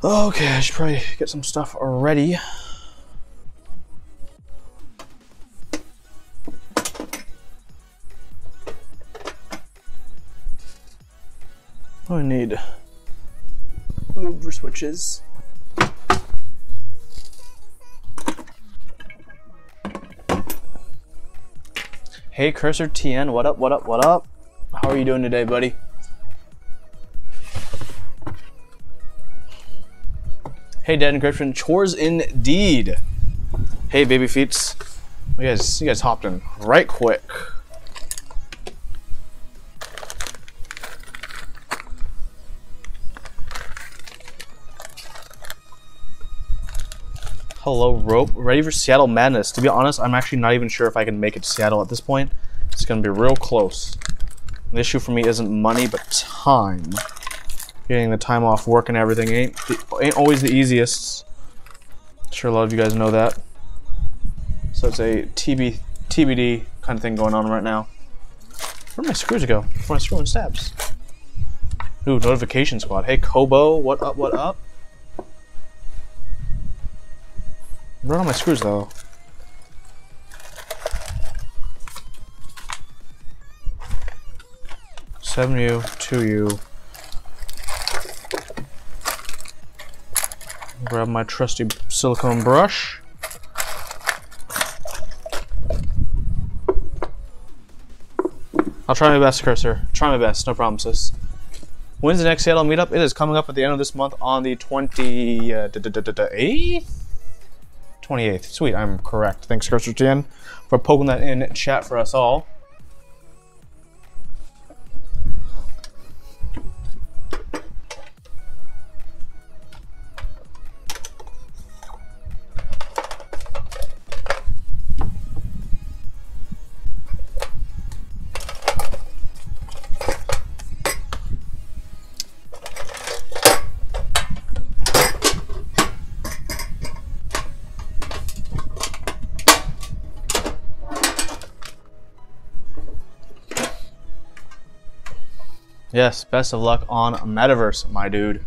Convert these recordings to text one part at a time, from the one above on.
Okay, I should probably get some stuff ready. I need mover switches. Hey Cursor TN, what up, what up, what up? How are you doing today, buddy? Hey Dad Encryption, chores indeed. Hey baby feets. You guys hopped in right quick. Hello, Rope. Ready for Seattle Madness. To be honest, I'm actually not even sure if I can make it to Seattle at this point. It's going to be real close. The issue for me isn't money, but time. Getting the time off work and everything ain't always the easiest. I'm sure a lot of you guys know that. So it's a TBD kind of thing going on right now. Where'd my screws go? Before I screw in stabs. Ooh, notification squad. Hey, Kobo. What up, what up? Where are my screws though? Seven U, 2U. Grab my trusty silicone brush. I'll try my best, Cursor. Try my best, no promises. When's the next Seattle meetup? It is coming up at the end of this month on the 28th? 28th. Sweet, I'm correct. Thanks, Cursor TN, for poking that in chat for us all. Yes, best of luck on Metaverse, my dude.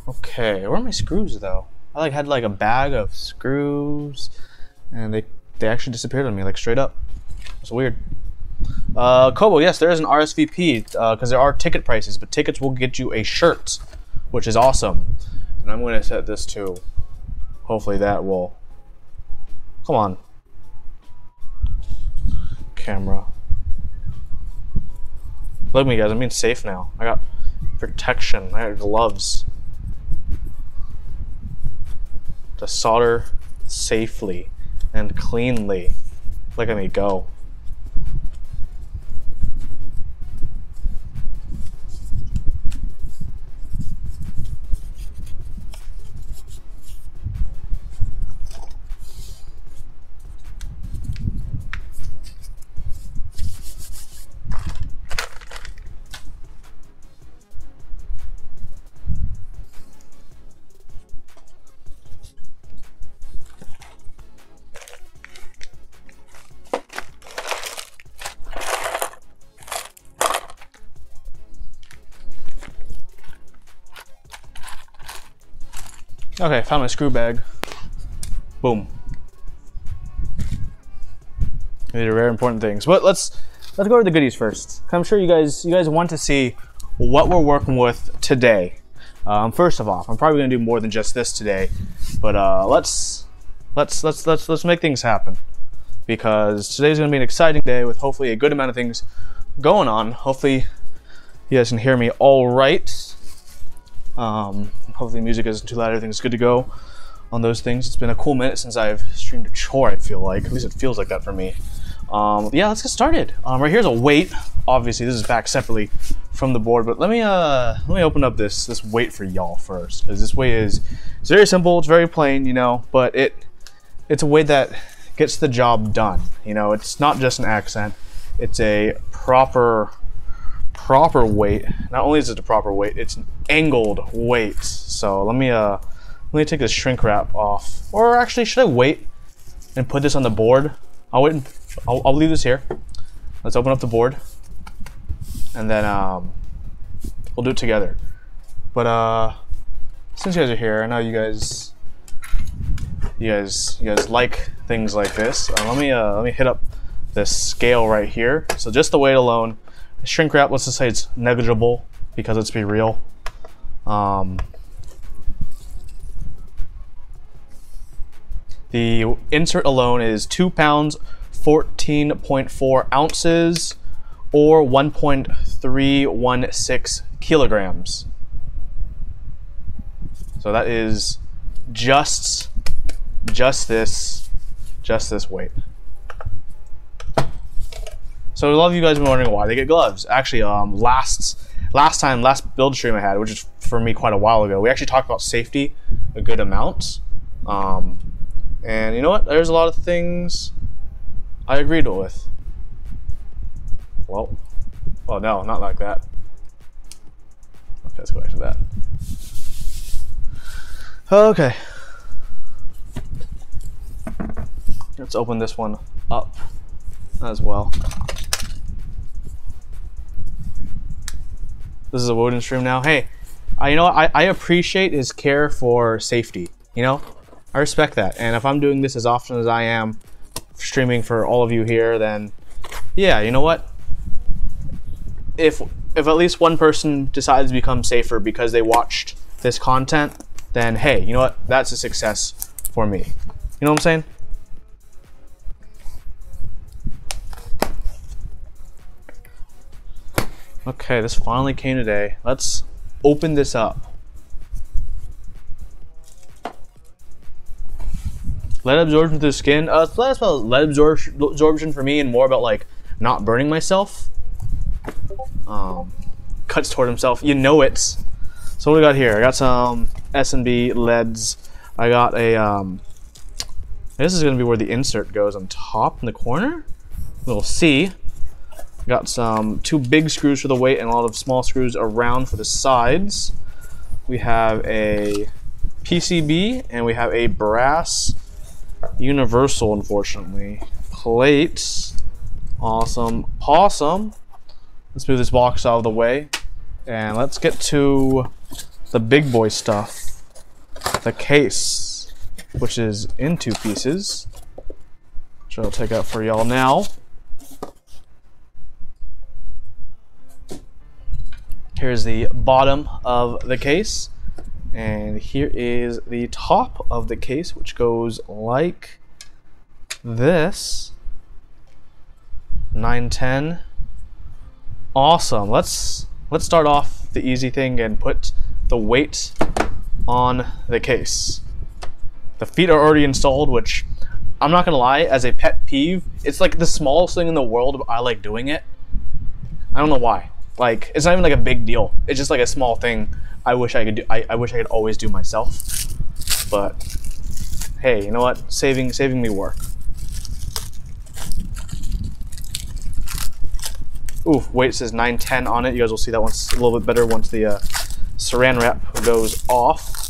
Okay, where are my screws though? I had a bag of screws, and they actually disappeared on me, like straight up. It's weird. Kobo, yes, there is an RSVP because there are ticket prices, but tickets will get you a shirt, which is awesome. And I'm going to set this to. Hopefully that will. Come on. Camera. Look at me, guys. I'm being safe now. I got protection. I got gloves to solder safely and cleanly. Look at me go. Okay, found my screw bag. Boom. These are very important things. But let's go over the goodies first. I'm sure you guys want to see what we're working with today. First of all, I'm probably gonna do more than just this today, but let's make things happen, because today's gonna be an exciting day with hopefully a good amount of things going on. Hopefully you guys can hear me all right. Hopefully the music isn't too loud. Everything's good to go on those things. It's been a cool minute since I've streamed a chore, I feel like. At least it feels like that for me. Yeah, let's get started. Right here's a weight. Obviously, this is back separately from the board, but let me open up this weight for y'all first, because this weight it's very simple, it's very plain, you know, but it's a weight that gets the job done. You know, it's not just an accent. It's a proper weight. Not only is it a proper weight, it's an angled weight. So let me take this shrink wrap off. Or actually, should I wait and put this on the board? I'll wait. I'll leave this here. Let's open up the board, and then We'll do it together. But since you guys are here, I know you guys like things like this. Let me hit up this scale right here. So just the weight alone, shrink wrap, let's just say it's negligible because let's be real. The insert alone is 2 pounds, 14.4 ounces, or 1.316 kilograms. So that is just this weight. So a lot of you guys have been wondering why they get gloves. Actually, last build stream I had, which is for me quite a while ago, we actually talked about safety a good amount. And you know what? There's a lot of things I agreed with. Well, no, not like that. Okay, let's go back to that. Okay. Let's open this one up as well. This is a Woden stream now. Hey, you know what? I appreciate his care for safety. You know, I respect that. And if I'm doing this as often as I am streaming for all of you here, then yeah, you know what? If at least one person decides to become safer because they watched this content, then hey, you know what? That's a success for me. You know what I'm saying? Okay, this finally came today. Let's open this up. Lead absorption through the skin. It's less about lead absorption for me and more about like not burning myself. Cuts toward himself. You know it. So what do we got here? I got some S&B leads. I got a this is gonna be where the insert goes on top in the corner. Little C. Got some 2 big screws for the weight and a lot of small screws around for the sides. We have a PCB and we have a brass universal, unfortunately, plates. Awesome. Let's move this box out of the way and let's get to the big boy stuff. The case, which is in 2 pieces, which I'll take out for y'all now. Here's the bottom of the case, and here is the top of the case, which goes like this. 910. Awesome. Let's start off the easy thing and put the weight on the case. The feet are already installed, which I'm not gonna lie, as a pet peeve, it's like the smallest thing in the world, but I like doing it. I don't know why. Like, it's not even like a big deal. It's just like a small thing I wish I could do. I wish I could always do myself. But hey, you know what? Saving me work. Ooh, weight says 910 on it. You guys will see that one's a little bit better once the saran wrap goes off.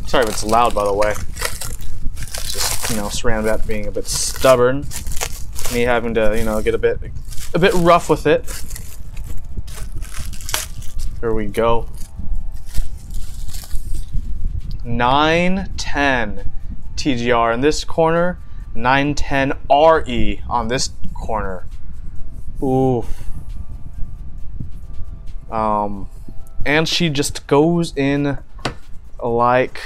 Sorry if it's loud, by the way. It's just, you know, saran wrap being a bit stubborn. Me having to, you know, get a bit rough with it. There we go. 910 TGR in this corner, 910 RE on this corner. Ooh. And she just goes in like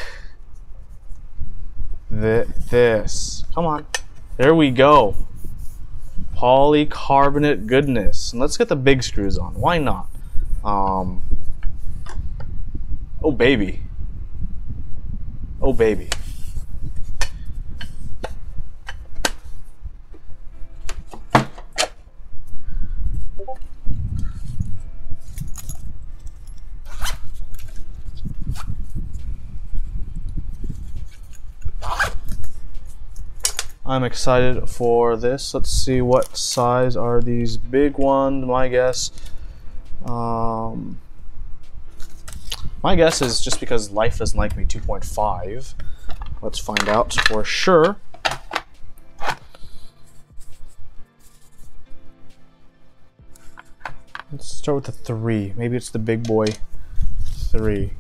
this. Come on. There we go. Polycarbonate goodness. And let's get the big screws on. Why not? Oh baby. Oh baby. I'm excited for this. Let's see what size are these big ones. My guess, My guess is just because life doesn't like me 2.5. Let's find out for sure. Let's start with the 3. Maybe it's the big boy 3.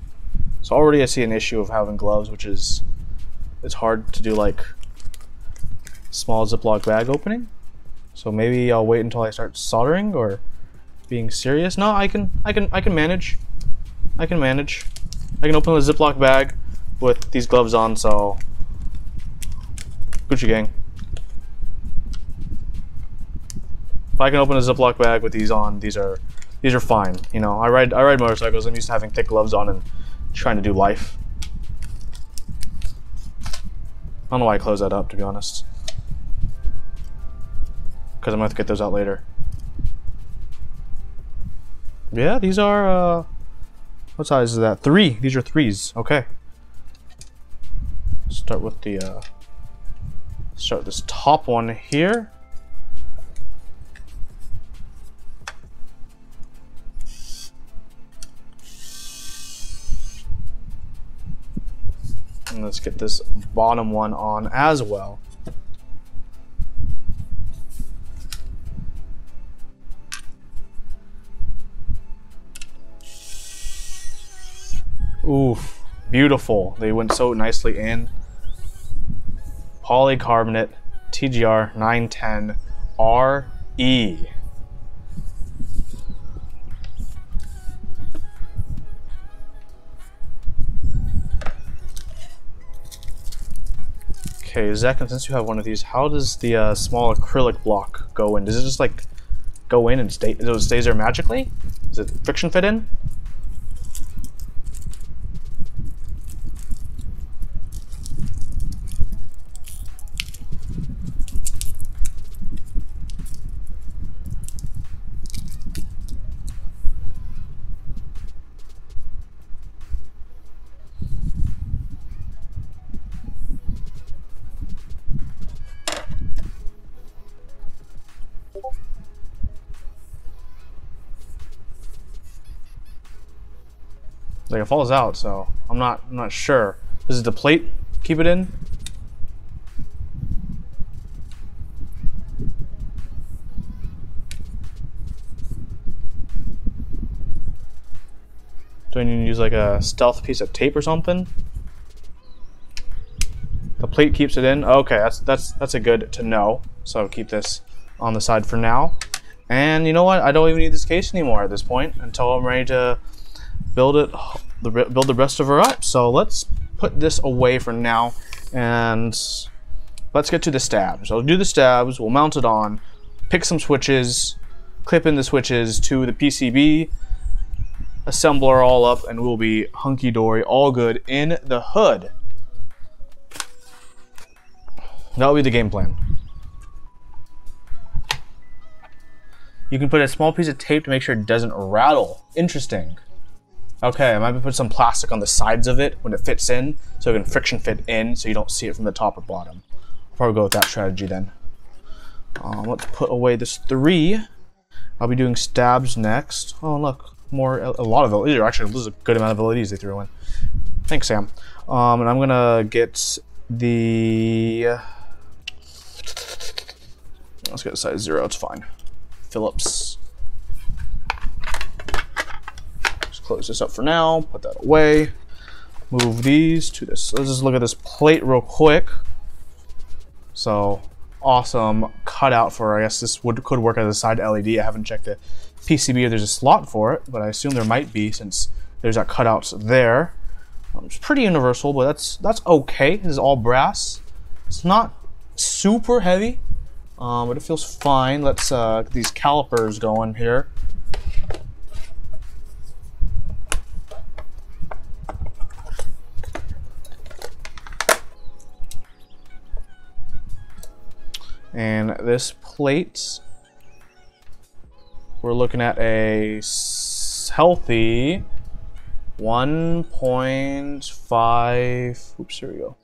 So already I see an issue of having gloves, which is it's hard to do like small Ziploc bag opening. So maybe I'll wait until I start soldering or being serious. No, I can manage. I can manage. I can open the Ziploc bag with these gloves on, so Gucci gang. If I can open a Ziploc bag with these on, these are fine. You know, I ride motorcycles. I'm used to having thick gloves on and trying to do life. I don't know why I closed that up, to be honest. Because I'm going to have to get those out later. Yeah, these are, what size is that? 3. These are 3s. Okay. Start with the, start this top one here. And let's get this bottom one on as well. Oof, beautiful. They went so nicely in. Polycarbonate TGR 910 RE. Okay, Zach, and since you have one of these, how does the small acrylic block go in? Does it just like go in and stay? So it stays there magically? Does it friction fit in? Like it falls out, so I'm not sure. Does the plate keep it in? Do I need to use like a stealth piece of tape or something? The plate keeps it in. Okay, that's a good to know. So I'll keep this on the side for now. And you know what? I don't even need this case anymore at this point until I'm ready to build the rest of her up. So let's put this away for now and let's get to the stabs. I'll do the stabs, we'll mount it on, pick some switches, clip in the switches to the PCB, assemble her all up, and we'll be hunky-dory, all good in the hood. That'll be the game plan. You can put a small piece of tape to make sure it doesn't rattle. Interesting. Okay, I might put some plastic on the sides of it when it fits in, so it can friction fit in, so you don't see it from the top or bottom. I'll probably go with that strategy then. Let's put away this 3. I'll be doing stabs next. Oh look, a lot of LEDs. Actually, this is a good amount of LEDs they threw in. Thanks, Sam. And I'm gonna get the. Let's get a size 0. It's fine. Phillips. Close this up for now, put that away, move these to this. Let's just look at this plate real quick. So awesome cutout for, I guess this could work as a side LED. I haven't checked the PCB if there's a slot for it, but I assume there might be since there's that cutouts there. It's pretty universal, but that's okay. This is all brass. It's not super heavy, but it feels fine. Let's get these calipers going here. And this plate, we're looking at a healthy 1.5, oops, here we go.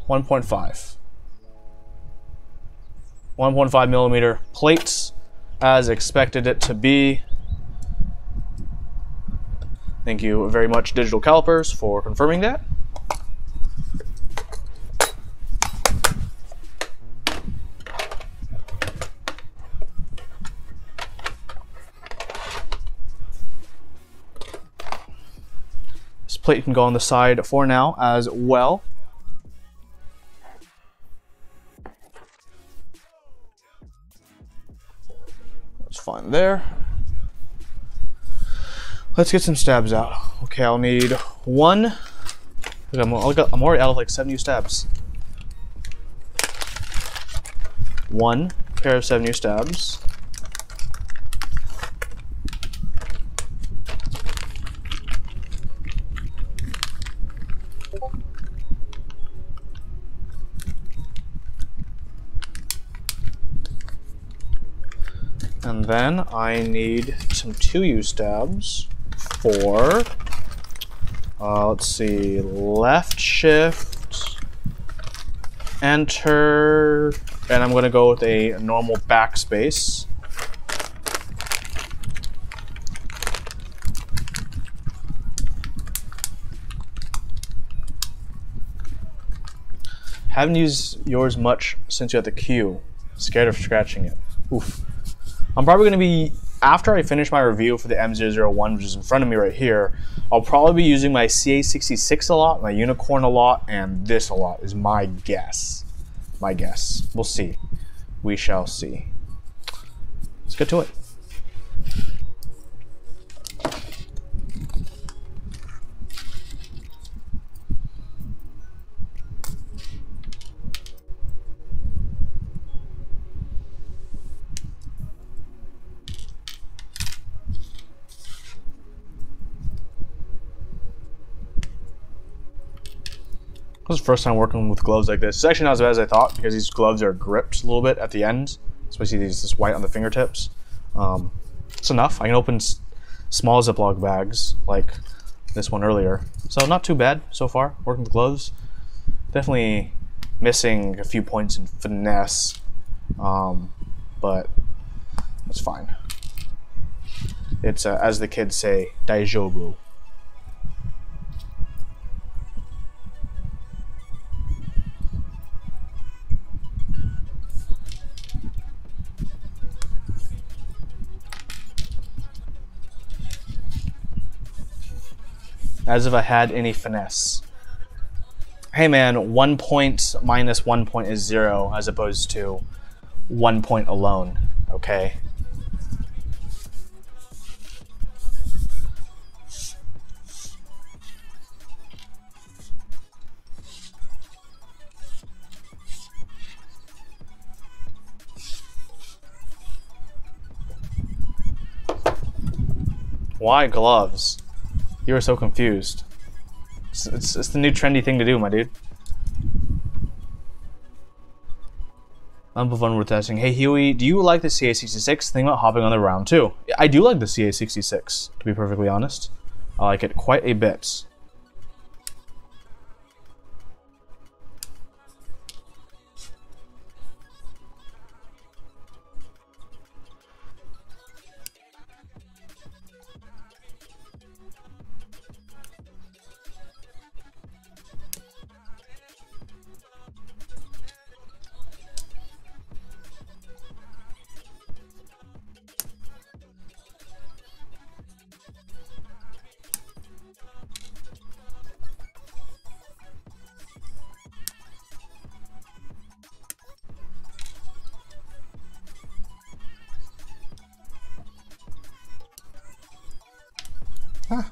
1.5 millimeter plates. as expected it to be. Thank you very much, Digital Calipers, for confirming that. This plate can go on the side for now as well. That's fine there. Let's get some stabs out. Okay, I'll need one. I'm already out of like 7 new stabs. One pair of 7 new stabs. And then I need some 2U stabs for, let's see, left shift, enter, and I'm going to go with a normal backspace. Haven't used yours much since you had the Q. Scared of scratching it. Oof. I'm probably going to be, after I finish my review for the M001, which is in front of me right here, I'll probably be using my CA66 a lot, my Unicorn a lot, and this a lot, is my guess. My guess. We'll see. We shall see. Let's get to it. This is the first time working with gloves like this. It's actually not as bad as I thought because these gloves are gripped a little bit at the end, especially this white on the fingertips. It's enough. I can open small Ziploc bags like this one earlier. So not too bad so far working with gloves. Definitely missing a few points in finesse, but it's fine. It's, as the kids say, daijoubu. As if I had any finesse. Hey man, 1 point minus 1 point is 0 as opposed to 1 point alone, okay? Why gloves? You were so confused. It's the new trendy thing to do, my dude. Unbelievable testing. Hey Huey, do you like the CA66? Think about hopping on the round 2. I do like the CA66, to be perfectly honest. I like it quite a bit. Huh.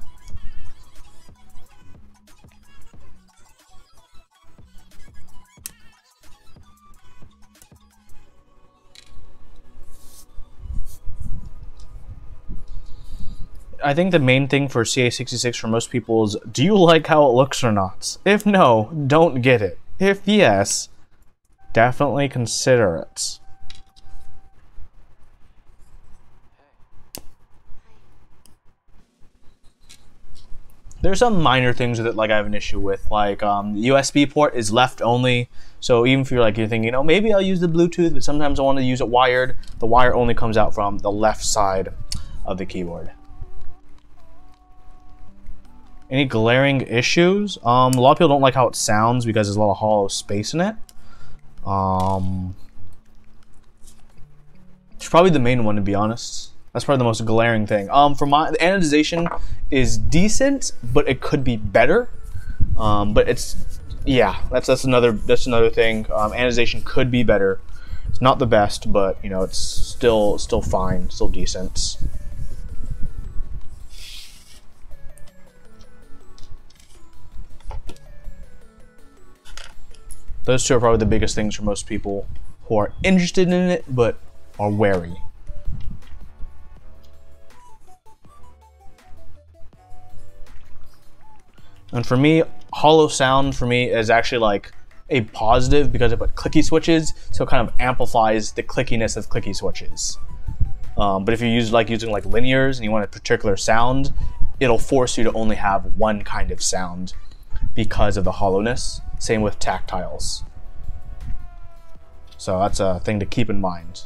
I think the main thing for CA66 for most people is, do you like how it looks or not? If no, don't get it. If yes, definitely consider it. There's some minor things with it, like I have an issue with, like USB port is left only. So even if you're thinking, you know, maybe I'll use the Bluetooth, but sometimes I want to use it wired. The wire only comes out from the left side of the keyboard. Any glaring issues? A lot of people don't like how it sounds because there's a lot of hollow space in it. It's probably the main one, to be honest. That's probably the most glaring thing. For the anodization is decent, but it could be better. But it's, yeah, that's another thing. Anodization could be better. It's not the best, but you know, it's still fine, still decent. Those two are probably the biggest things for most people who are interested in it, but are wary. And for me, hollow sound for me is actually like a positive because I put clicky switches, so it kind of amplifies the clickiness of clicky switches. But if you use using like linears and you want a particular sound, it'll force you to only have one kind of sound because of the hollowness. Same with tactiles. So that's a thing to keep in mind.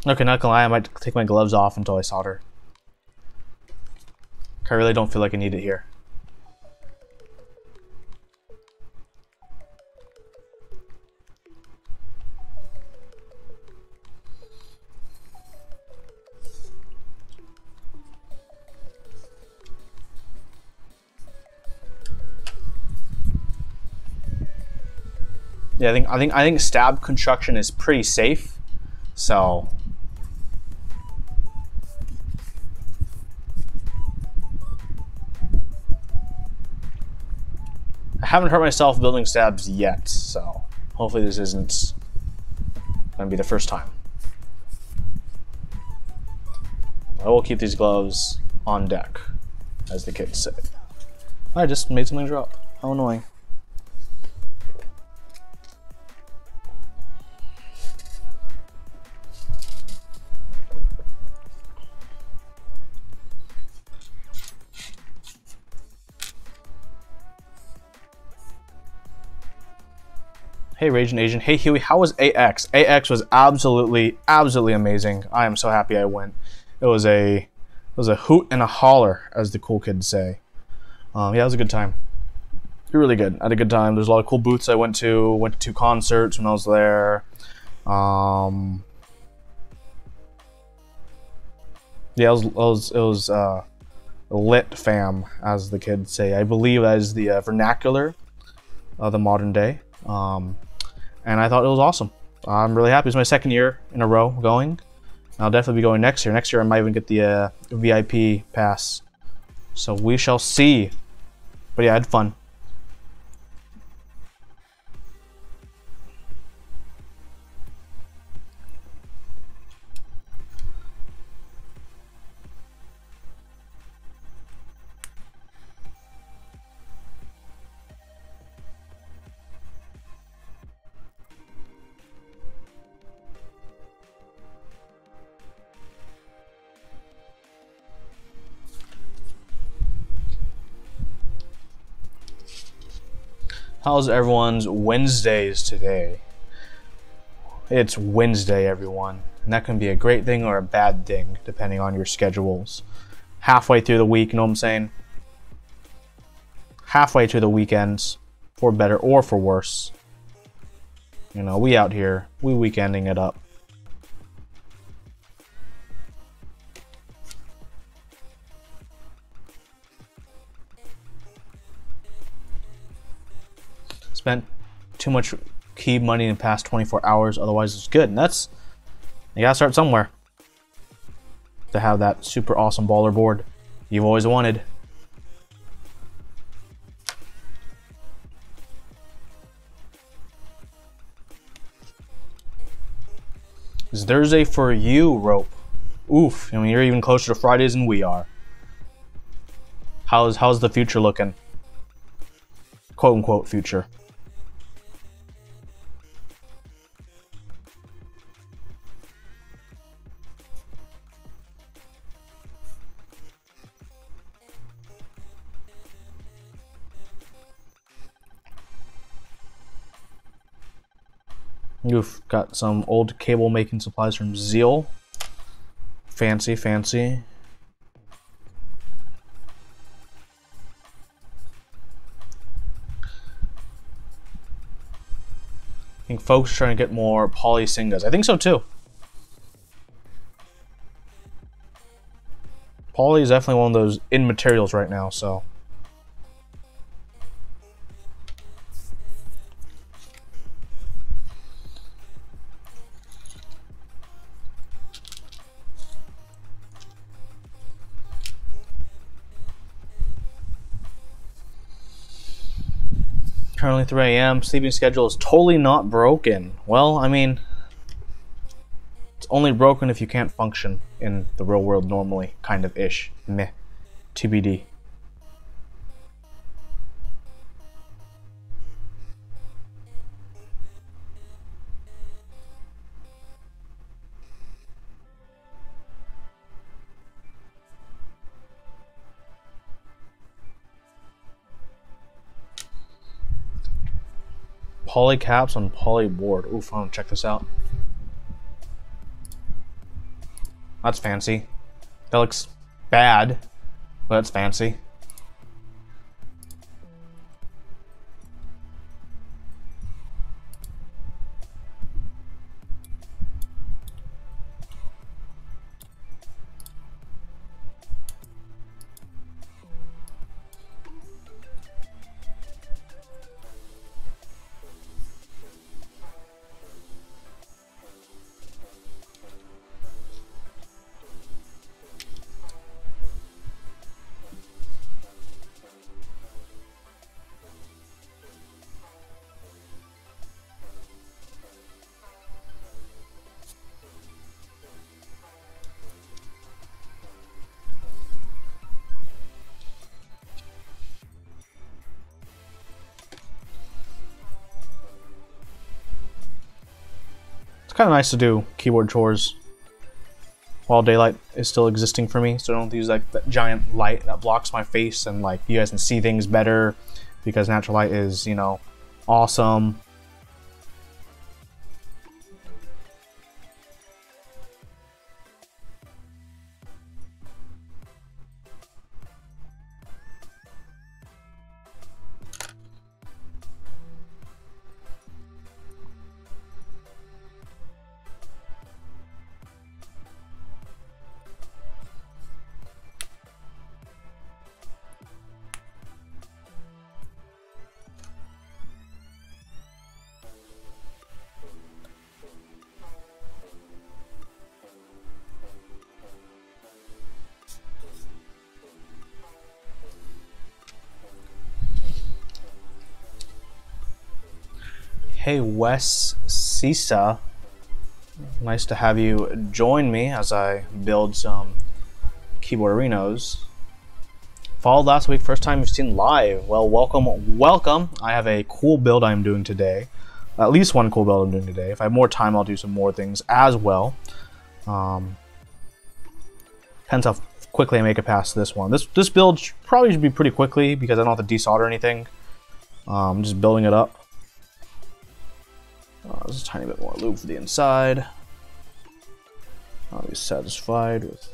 Okay, not gonna lie, I might take my gloves off until I solder. I really don't feel like I need it here. Yeah, I think stab construction is pretty safe. So I haven't hurt myself building stabs yet, so hopefully this isn't gonna be the first time. I will keep these gloves on deck, as the kids say. I just made something drop. How annoying. Hey Raging Asian, hey Huey, how was AX? AX was absolutely amazing. I am so happy I went. It was a hoot and a holler, as the cool kids say. Yeah, it was a good time. Really good. I had a good time. There's a lot of cool booths I went to 2 concerts when I was there. Yeah, it was lit fam, as the kids say. I believe that is the vernacular of the modern day. And I thought it was awesome. I'm really happy. It's my 2nd year in a row going. I'll definitely be going next year. Next year I might even get the VIP pass. So we shall see. But yeah, I had fun. How's everyone's Wednesdays today? It's Wednesday, everyone. And that can be a great thing or a bad thing, depending on your schedules. Halfway through the week, you know what I'm saying? Halfway to the weekends, for better or for worse. You know, we out here, we weekending it up. Spent too much key money in the past 24 hours, otherwise it's good. And that's, you gotta start somewhere to have that super awesome baller board you've always wanted. It's Thursday for you, Rope. Oof, I mean, you're even closer to Fridays than we are. How's the future looking? Quote unquote future. You've got some old cable making supplies from Zeal. Fancy, fancy. I think folks are trying to get more polysingas. I think so too. Poly is definitely one of those in materials right now, so. Currently 3 a.m. Sleeping schedule is totally not broken. Well, I mean, it's only broken if you can't function in the real world normally, kind of ish. Meh. TBD. Polycaps on poly board. Oof, I want to check this out. That's fancy. That looks bad, but that's fancy. Kind of nice to do keyboard chores while daylight is still existing for me, so I don't have to use like that giant light that blocks my face, and like you guys can see things better because natural light is, you know, awesome. Hey Wes Sisa, nice to have you join me as I build some keyboard arenas. Followed last week, first time you've seen live. Well, welcome. I have a cool build I'm doing today. At least one cool build I'm doing today. If I have more time, I'll do some more things as well. Depends how quickly I make it past this one. This build probably should be pretty quickly because I don't have to desolder anything. I'm just building it up. Just a tiny bit more lube for the inside. I'll be satisfied with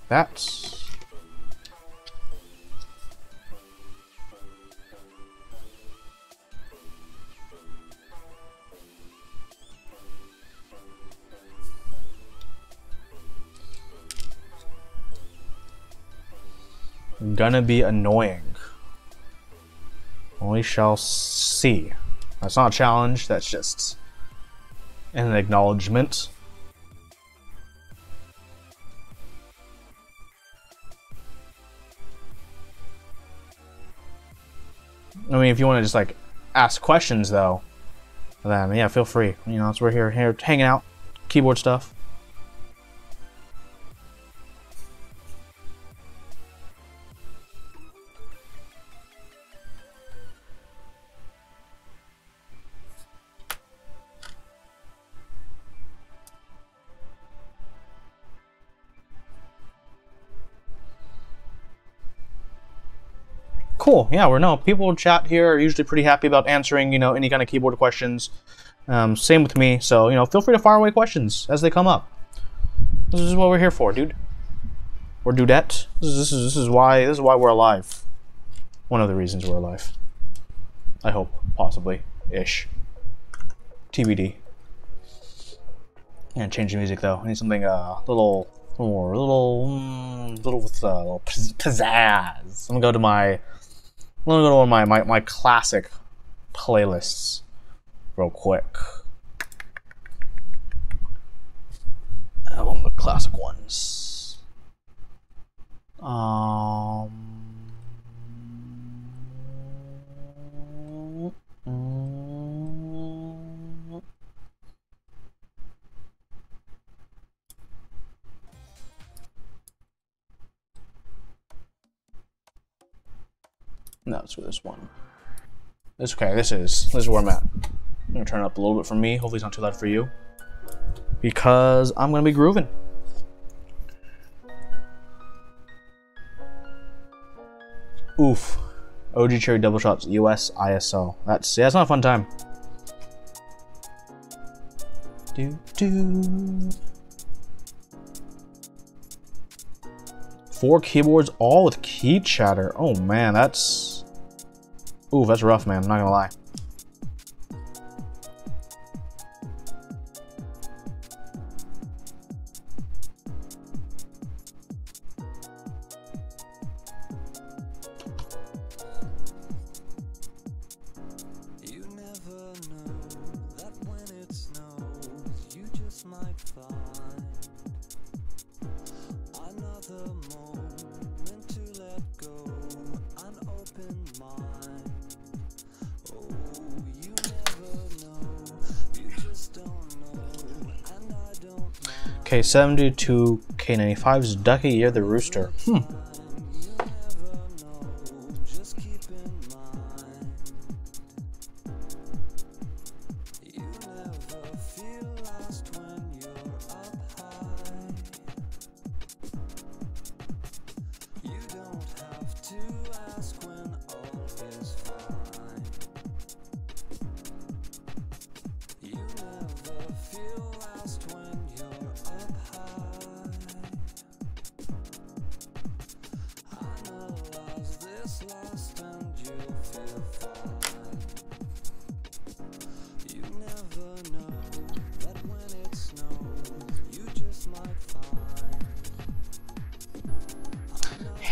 that. Gonna be annoying. We shall see. That's not a challenge, that's just an acknowledgement. I mean, if you want to just like ask questions though, then yeah, feel free. You know, it's we're here hanging out, keyboard stuff. Cool. Yeah, people in chat here are usually pretty happy about answering, you know, any kind of keyboard questions. Same with me. So, you know, feel free to fire away questions as they come up. This is what we're here for, dude. Or dudette. This is why we're alive. One of the reasons we're alive. I hope, possibly, ish. TBD. And change the music though. I need something little with little pizzazz. I'm gonna go to one of my classic playlists real quick. One of the classic ones. No, it's for this one. This is where I'm at. I'm gonna turn it up a little bit for me. Hopefully it's not too loud for you. Because I'm gonna be grooving. Oof. OG Cherry Double Shots US ISO. That's not a fun time. Do. 4 keyboards, all with key chatter. Oh man, that's rough, man. I'm not gonna lie. K70 to K95's Ducky, you're the rooster.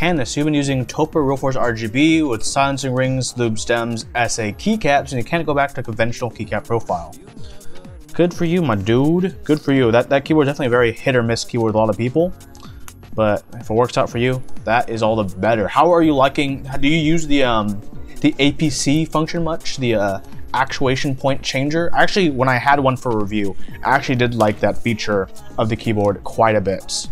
Hannes, you've been using Topa Realforce RGB with silencing rings, loop stems, SA keycaps, and you can't go back to conventional keycap profile. Good for you, my dude. Good for you. That keyboard is definitely a very hit or miss keyboard with a lot of people. But if it works out for you, that is all the better. How are you liking? Do you use the APC function much? The actuation point changer? Actually, when I had one for review, I actually did like that feature of the keyboard quite a bit.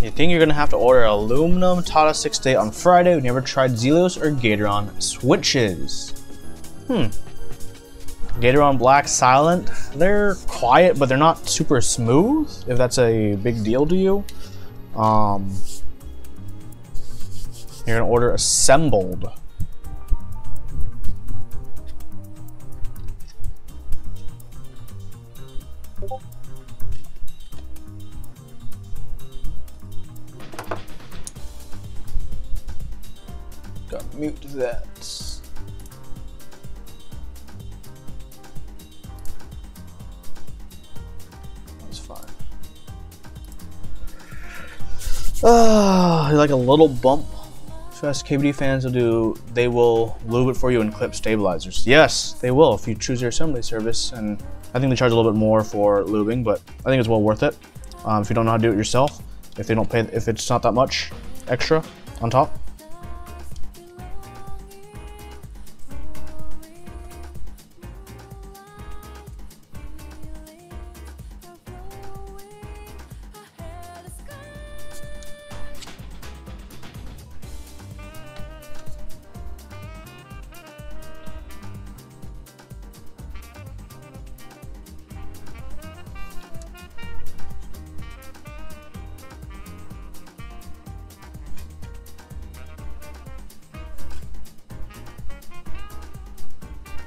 You think you're gonna have to order aluminum Tata 6 on Friday? We never tried Zelios or Gatoron switches. Gatoron Black Silent. They're quiet, but they're not super smooth, if that's a big deal to you. You're gonna order assembled. Gotta mute that. That's fine. Like a little bump. Fast KBD fans they will lube it for you and clip stabilizers. Yes, they will if you choose their assembly service, and I think they charge a little bit more for lubing, but I think it's well worth it. If you don't know how to do it yourself, if it's not that much extra on top.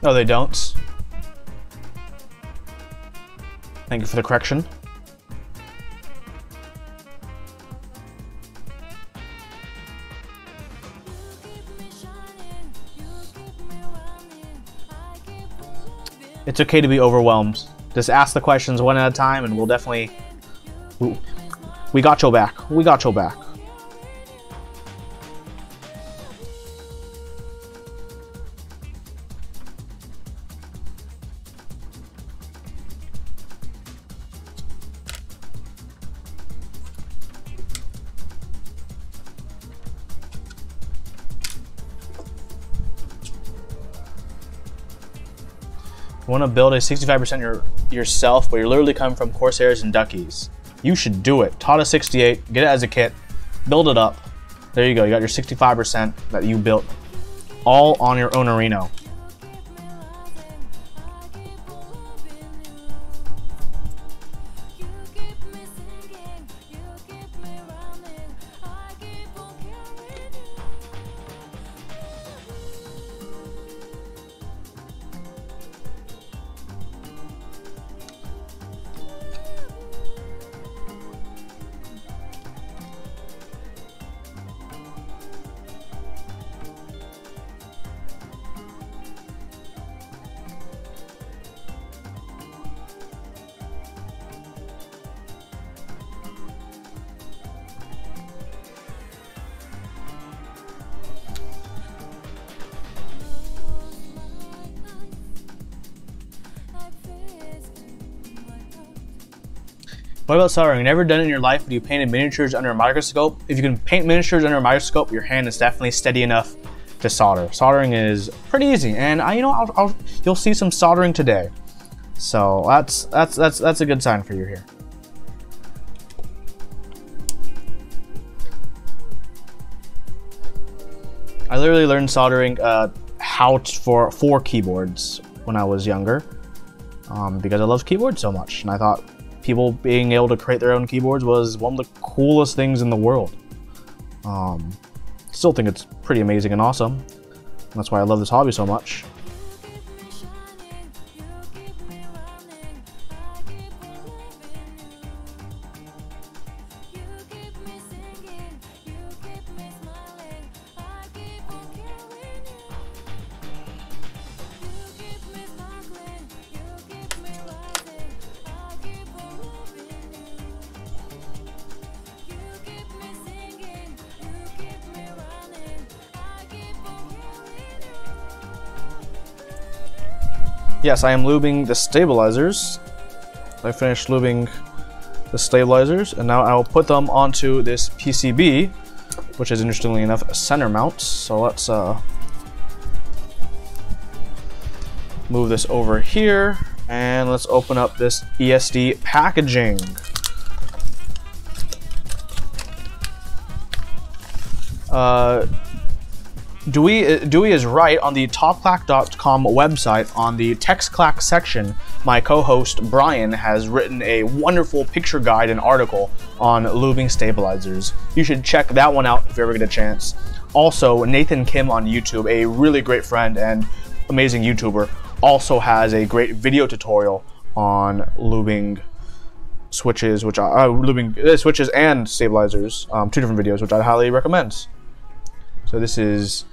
No, they don't. Thank you for the correction. It's okay to be overwhelmed. Just ask the questions one at a time and we'll definitely... We got your back. We got your back. You want to build a 65% yourself, but you're literally coming from Corsairs and Duckies. You should do it. Tata 68, get it as a kit, build it up. There you go, you got your 65% that you built all on your own Areno. What about soldering? You've never done it in your life, but you painted miniatures under a microscope. If you can paint miniatures under a microscope, your hand is definitely steady enough to solder. Soldering is pretty easy, and you'll see some soldering today. So that's a good sign for you here. I literally learned soldering for keyboards when I was younger, because I loved keyboards so much, and I thought people being able to create their own keyboards was one of the coolest things in the world. Still think it's pretty amazing and awesome. That's why I love this hobby so much. Yes, I am lubing the stabilizers. I finished lubing the stabilizers, and now I will put them onto this PCB, which is interestingly enough a center mount. So let's move this over here, and let's open up this ESD packaging. Dewey is right. On the topclack.com website, on the text Clack section, my co-host Brian has written a wonderful picture guide and article on lubing stabilizers. You should check that one out if you ever get a chance. Also, Nathan Kim on YouTube, a really great friend and amazing YouTuber, also has a great video tutorial on lubing switches, lubing switches and stabilizers. 2 different videos, which I highly recommend. So this is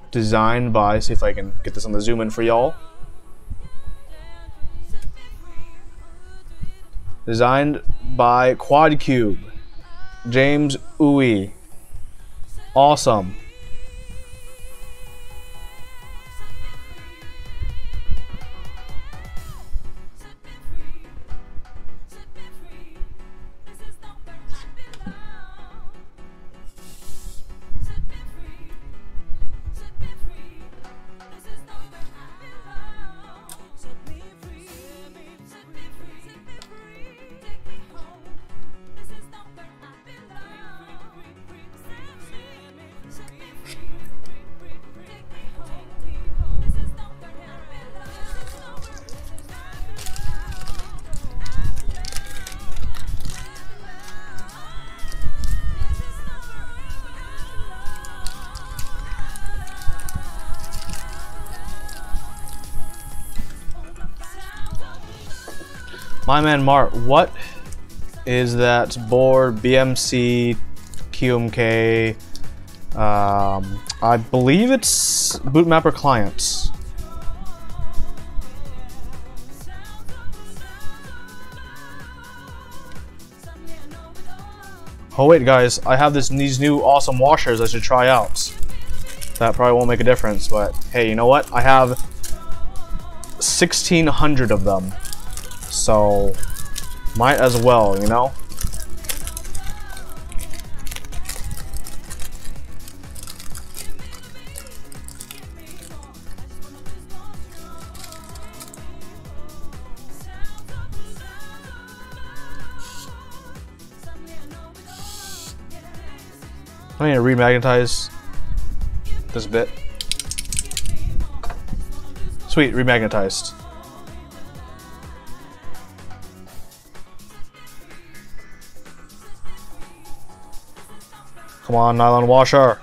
designed by, see if I can get this on the zoom in for y'all. Designed by Quadcube, James Uwe. Awesome. My man Mart, what is that board? BMC QMK? I believe it's Bootmapper Clients. Oh wait, guys, I have these new awesome washers I should try out. That probably won't make a difference, but hey, you know what? I have 1,600 of them. So, might as well, you know? I need to remagnetize this bit. Sweet, remagnetized. Come on, nylon washer.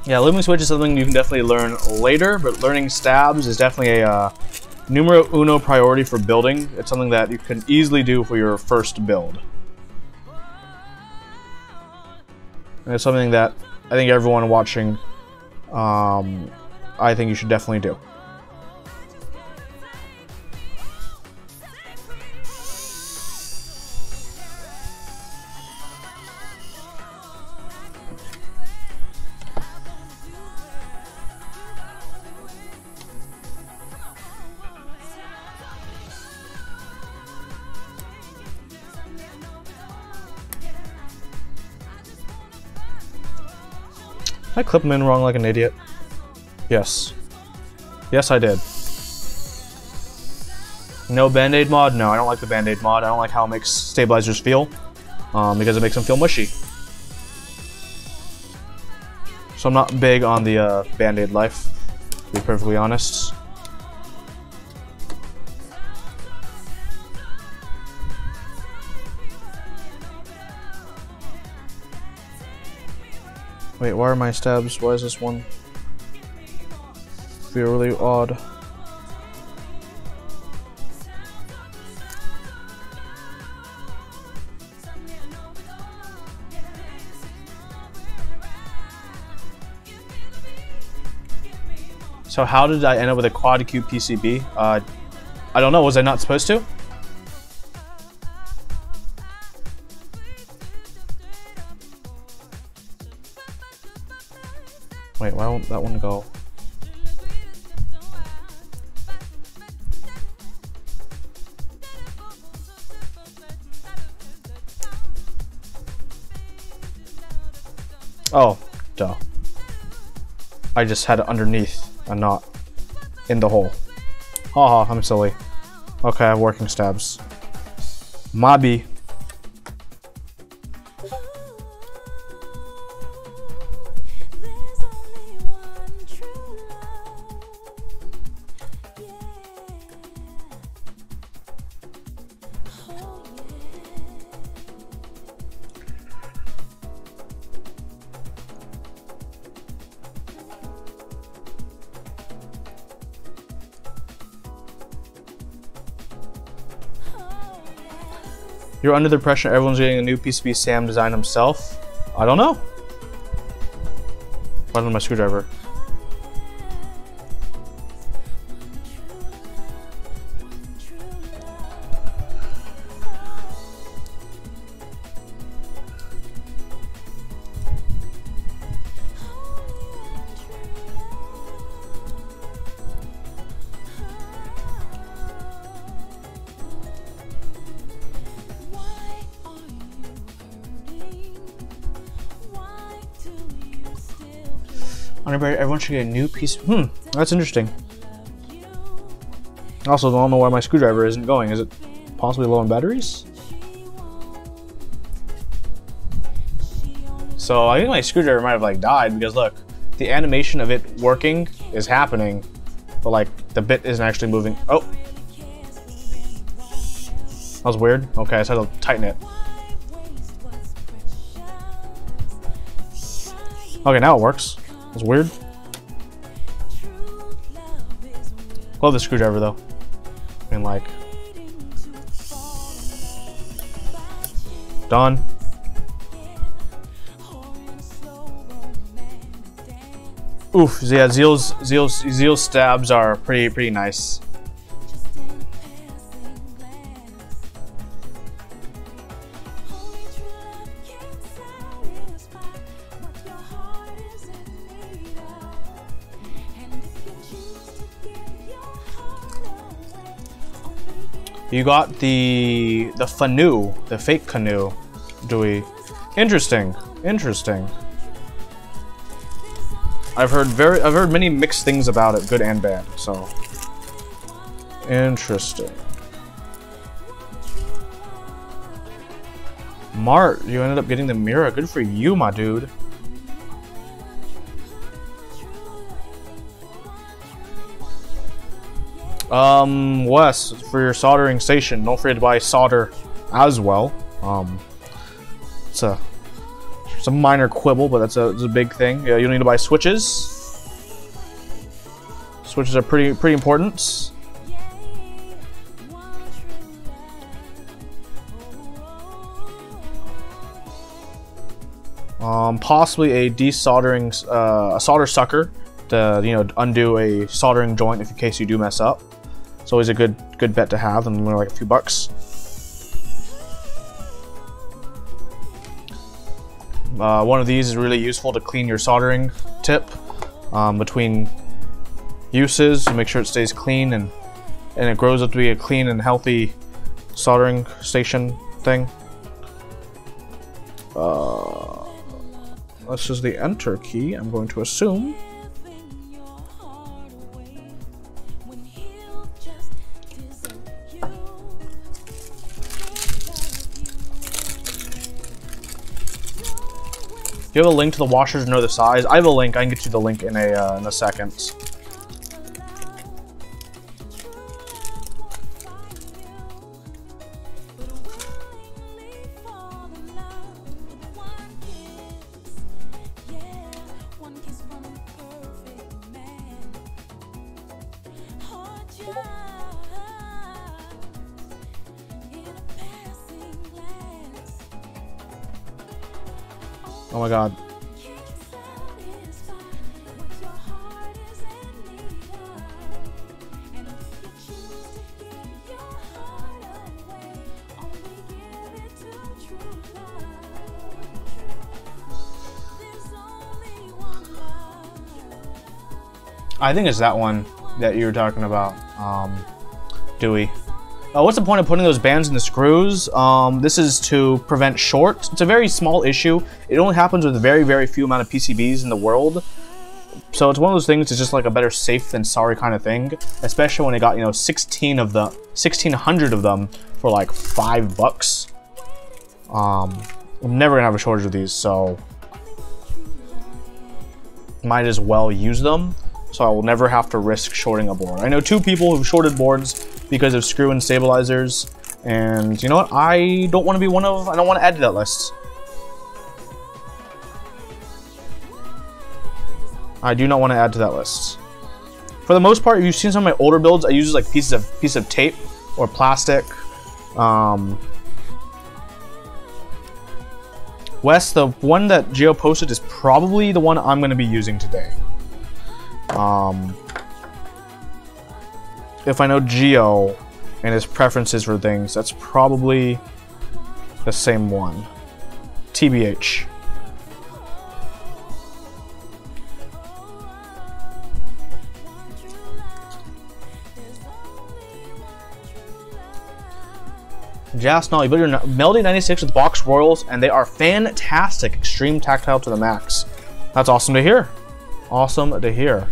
Yeah, lubing switch is something you can definitely learn later, but learning stabs is definitely a numero uno priority for building. It's something that you can easily do for your first build. And it's something that I think everyone watching, I think you should definitely do. I clipped them in wrong like an idiot. Yes. Yes, I did. No Band-Aid mod? No, I don't like the Band-Aid mod. I don't like how it makes stabilizers feel. Because it makes them feel mushy. So I'm not big on the Band-Aid life, to be perfectly honest. Wait, why are my stabs? Why is this one feel really odd? So how did I end up with a Quadcube PCB? I don't know. Was I not supposed to? Wait, why won't that one go? Oh, duh. I just had it underneath and not in the hole. Haha, I'm silly. Okay, I have working stabs. Mobby. You're under the impression everyone's getting a new PCB Sam design himself? I don't know. Rather than my screwdriver. Everyone should get a new piece. That's interesting. Also, I don't know why my screwdriver isn't going. Is it possibly low on batteries? So I think my screwdriver might have like died because look, the animation of it working is happening, but like the bit isn't actually moving. Oh, that was weird. Okay, I just had to tighten it. Okay, now it works. That's weird. Love the screwdriver though. I mean, like, done. Oof. Yeah, Zeal's stabs are pretty nice. You got the Fanu, the fake canoe, Dewey. Interesting. I've heard many mixed things about it, good and bad. So interesting. Mart, you ended up getting the Mira. Good for you, my dude. Wes, for your soldering station, don't forget to buy solder as well. It's a minor quibble, but it's a big thing. Yeah, you'll need to buy switches. Switches are pretty important. Possibly a desoldering, a solder sucker to undo a soldering joint in case you do mess up. It's always a good bet to have, and only like a few bucks. One of these is really useful to clean your soldering tip between uses to make sure it stays clean and it grows up to be a clean and healthy soldering station thing. This is the enter key, I'm going to assume. Do you have a link to the washers to know the size? I have a link. I can get you the link in a second. Oh my god. I think it's that one that you were talking about, Dewey. What's the point of putting those bands in the screws? This is to prevent short. It's a very small issue. It only happens with a very, very few amount of PCBs in the world. So it's one of those things, it's just like a better safe than sorry kind of thing. Especially when they got, you know, 1,600 of them for like $5. I'm never gonna have a shortage of these, so might as well use them. So I will never have to risk shorting a board. I know 2 people who've shorted boards because of screw and stabilizers, and you know what? I don't want to be one of. I don't want to add to that list. I do not want to add to that list. For the most part, if you've seen some of my older builds, I use like pieces of tape or plastic. Wes, the one that Geo posted is probably the one I'm going to be using today. If I know Geo and his preferences for things, that's probably the same one. TBH. Jasnall, you built your Melody 96 with box Royals, and they are fantastic. Extreme tactile to the max. That's awesome to hear. Awesome to hear.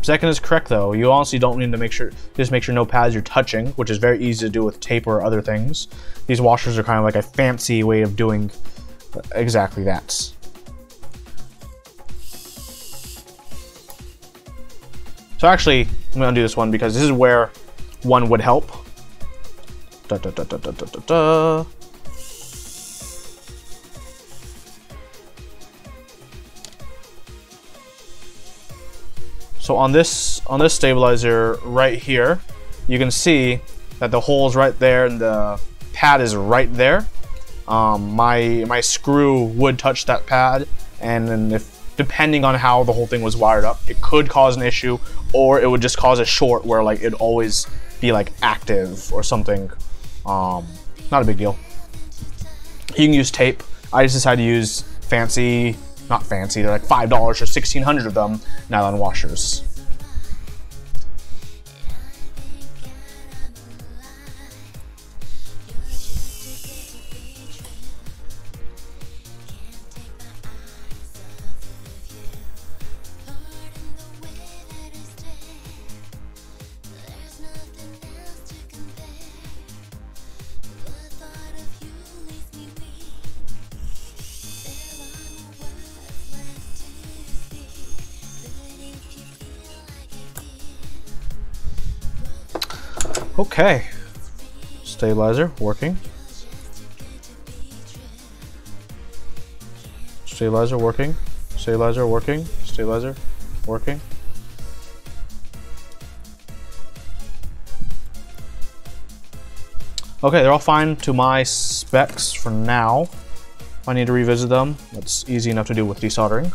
Second is correct though. You honestly don't need to just make sure no pads you're touching, which is very easy to do with tape or other things. These washers are kind of like a fancy way of doing exactly that. So actually, I'm gonna do this one because this is where one would help. Da, da, da, da, da, da, da. So on this stabilizer right here, you can see that the hole is right there and the pad is right there. My screw would touch that pad, and then depending on how the whole thing was wired up, it could cause an issue, or it would just cause a short where like it'd always be like active or something. Not a big deal. You can use tape. I just decided to use fancy. Not fancy, they're like $5 or 1,600 of them, nylon washers. Okay, stabilizer working. Stabilizer working. Stabilizer working. Stabilizer working. Okay, they're all fine to my specs for now. If I need to revisit them, that's easy enough to do with desoldering.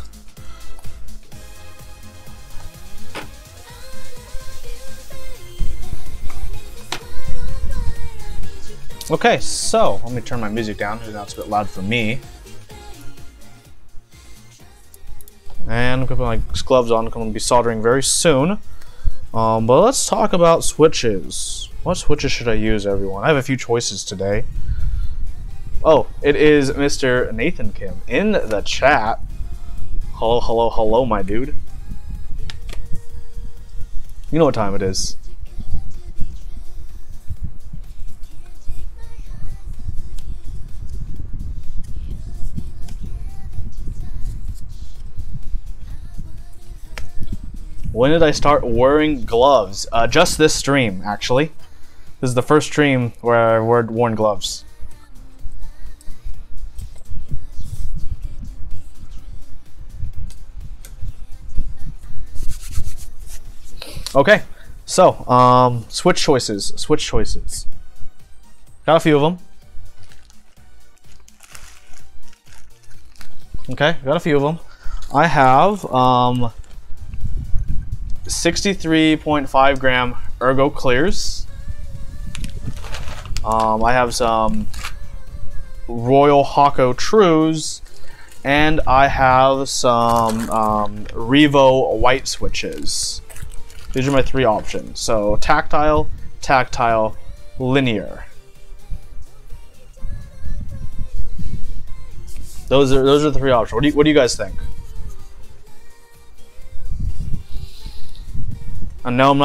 Okay, so let me turn my music down because now it's a bit loud for me. And I'm gonna put my gloves on. I'm gonna be soldering very soon. But let's talk about switches. What switches should I use, everyone? I have a few choices today. Oh, it is Mr. Nathan Kim in the chat. Hello, hello, hello, my dude. You know what time it is. When did I start wearing gloves? Just this stream, actually. This is the first stream where I've worn gloves. Okay, so switch choices. Switch choices. Got a few of them. Okay, got a few of them. I have 63.5 gram Ergo Clears. I have some Royal Hako Trues, and I have some Revo white switches. These are my three options. So tactile, tactile, linear. Those are the three options. What do you guys think? And no, I'm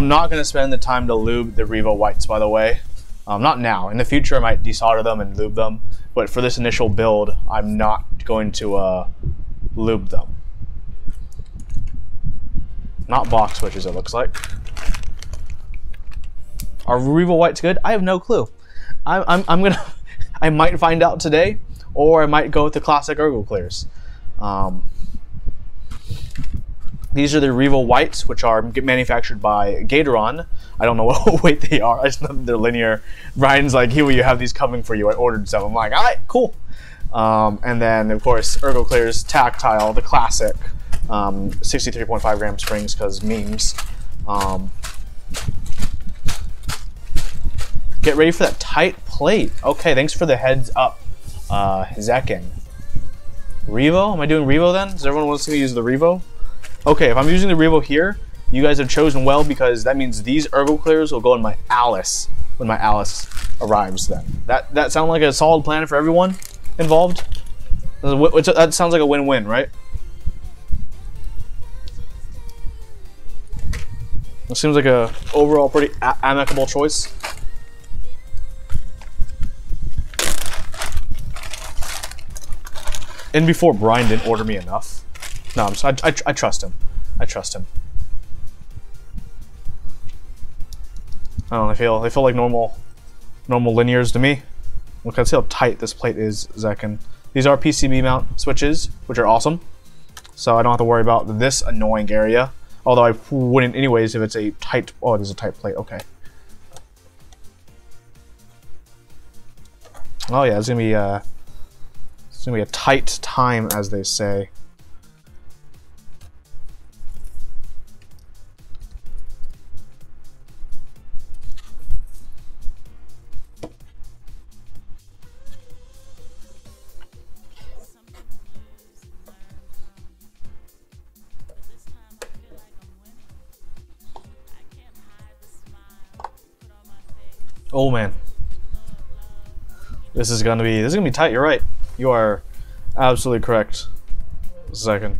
not gonna spend the time to lube the Revo whites, by the way. Not now. In the future, I might desolder them and lube them. But for this initial build, I'm not going to lube them. Not box switches, it looks like. Are Revo whites good? I have no clue. I'm gonna. I might find out today, or I might go with the classic Ergo Clears. These are the Revo whites, which are manufactured by Gatoron. I don't know what weight they are. I just know they're linear. Brian's like, here, you have these coming for you. I ordered some. I'm like, all right, cool. And then, of course, Ergo Clears Tactile, the classic, 63.5 gram springs, because memes. Get ready for that tight plate. Okay, thanks for the heads up, Zekin. Revo? Am I doing Revo then? Does everyone want to see me use the Revo? Okay, if I'm using the Revo here, you guys have chosen well, because that means these Ergo Clears will go in my Alice when my Alice arrives then. That sound like a solid plan for everyone involved? That sounds like a win-win, right? It seems like a overall pretty amicable choice. And before Brian didn't order me enough. No, I trust him. I trust him. I don't know, they feel like normal linears to me. Look, let's see how tight this plate is, Zekin. These are PCB mount switches, which are awesome. So I don't have to worry about this annoying area. Although I wouldn't anyways if it's a tight, oh, there's a tight plate, okay. Oh yeah, it's gonna be a tight time, as they say. Oh man, this is gonna be tight. You're right. You are absolutely correct. Second.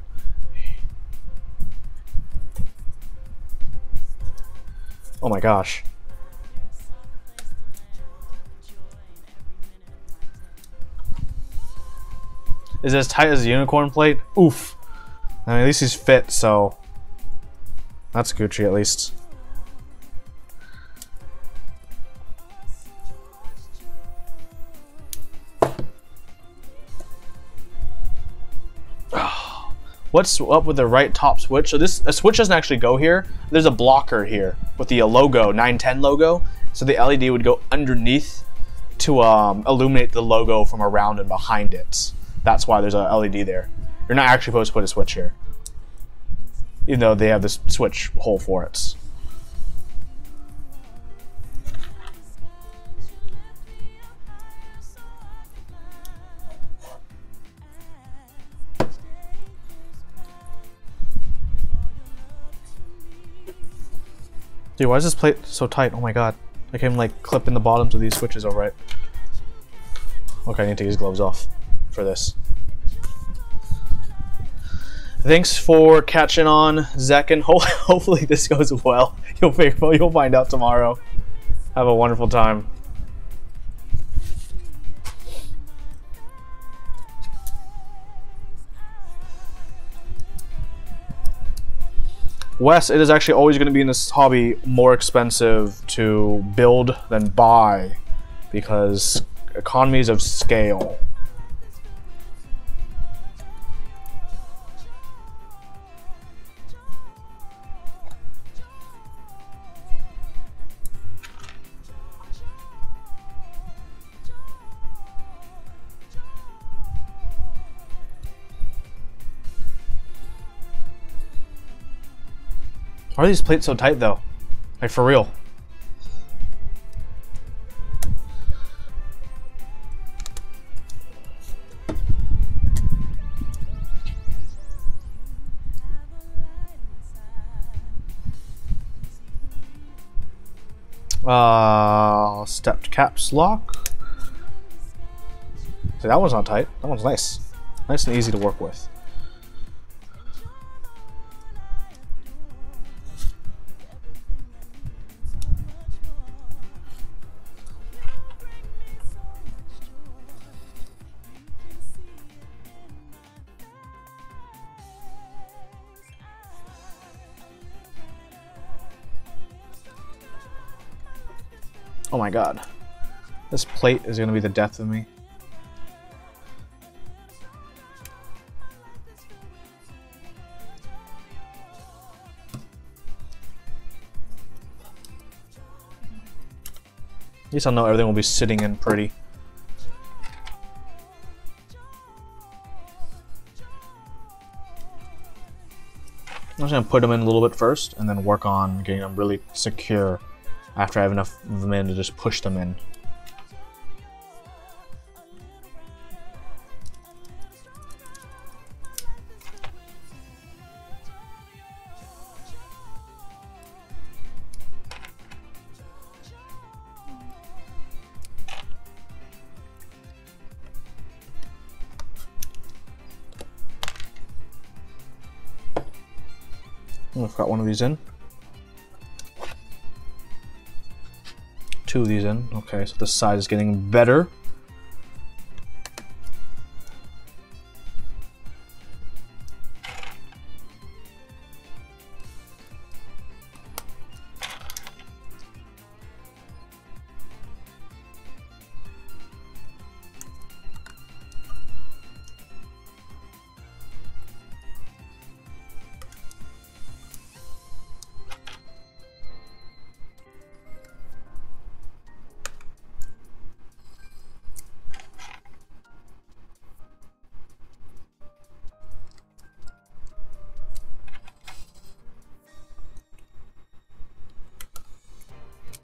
Oh my gosh. Is it as tight as a unicorn plate? Oof. I mean, at least he's fit, so that's Gucci at least. What's up with the right top switch? So a switch doesn't actually go here. There's a blocker here with the logo, 910 logo. So the LED would go underneath to illuminate the logo from around and behind it. That's why there's a LED there. You're not actually supposed to put a switch here, even though they have this switch hole for it. Dude, why is this plate so tight? Oh my god. I can like clip in the bottoms of these switches alright. Okay, I need to take these gloves off for this. Thanks for catching on, Zekin. Hopefully this goes well. You'll find out tomorrow. Have a wonderful time. Wes, it is actually always going to be in this hobby more expensive to build than buy because economies of scale. Why are these plates so tight though? Like for real. Stepped caps lock. See, that one's not tight. That one's nice. Nice and easy to work with. Oh my god. This plate is going to be the death of me. At least I'll know everything will be sitting in pretty. I'm just going to put them in a little bit first and then work on getting them really secure after I have enough of them in to just push them in. I've got one of these in. Two of these in. Okay, so this side is getting better.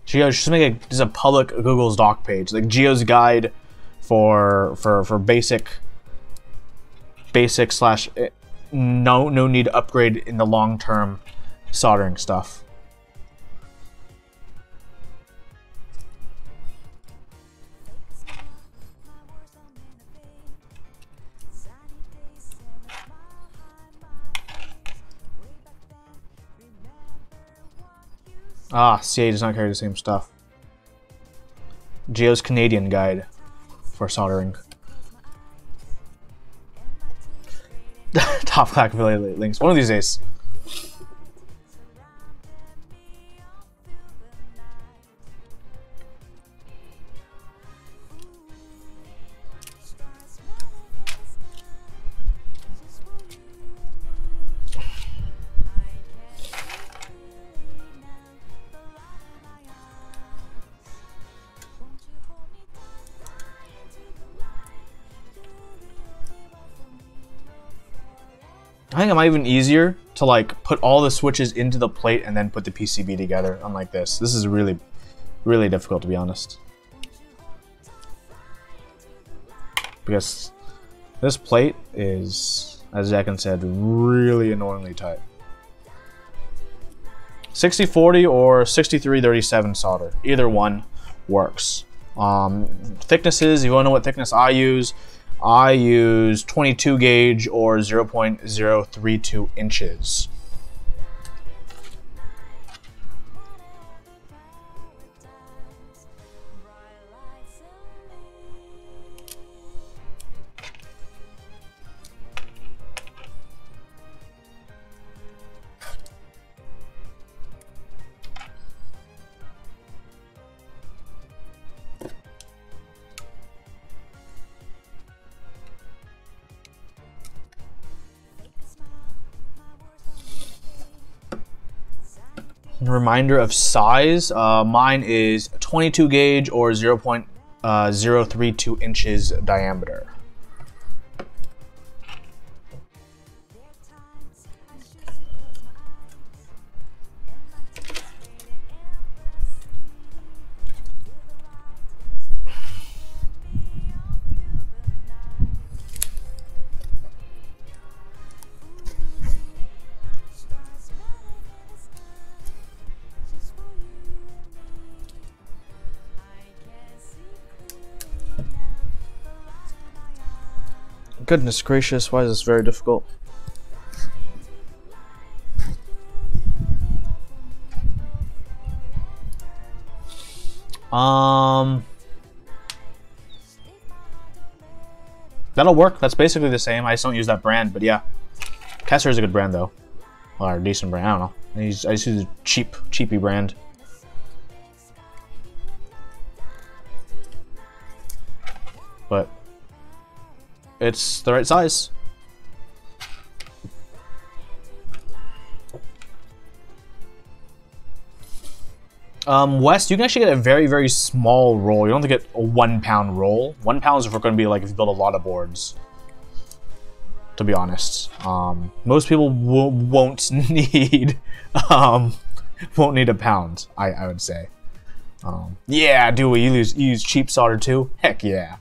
Geo, just make a public Google's doc page, like Geo's guide for basic slash no need to upgrade in the long term soldering stuff. Ah, CA does not carry the same stuff. Geo's Canadian guide for soldering. Top Clack affiliate links. One of these days. I think it might even easier to like put all the switches into the plate and then put the PCB together, unlike this. This is really difficult, to be honest. Because this plate is, as Jackin said, really annoyingly tight. 6040 or 6337 solder. Either one works. Thicknesses, if you want to know what thickness I use 22 gauge or 0.032 inches. Reminder of size, mine is 22 gauge or 0.032 inches diameter. Goodness gracious, why is this very difficult? That'll work. That's basically the same. I just don't use that brand, but yeah. Kessler is a good brand though. Or a decent brand, I don't know. I just use a cheapy brand. But it's the right size. West, you can actually get a very, very small roll. You don't have to get a 1 pound roll. 1 pound is if we're going to be like if you build a lot of boards. To be honest, most people won't need a pound. I would say. Yeah, do we use cheap solder too? Heck yeah.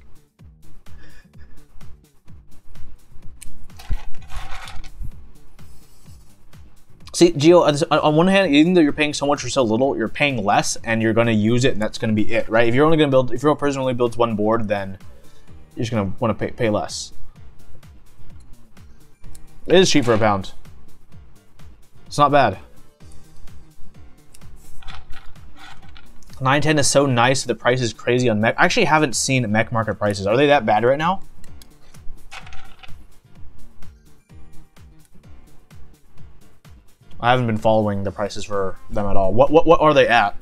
See, Gio, on one hand, even though you're paying so much for so little, you're paying less, and you're going to use it, and that's going to be it, right? If you're only going to build, if you're a person who only builds one board, then you're just going to want to pay less. It is cheap for a pound. It's not bad. 910 is so nice. The price is crazy on mech. I actually haven't seen mech market prices. Are they that bad right now? I haven't been following the prices for them at all. What are they at?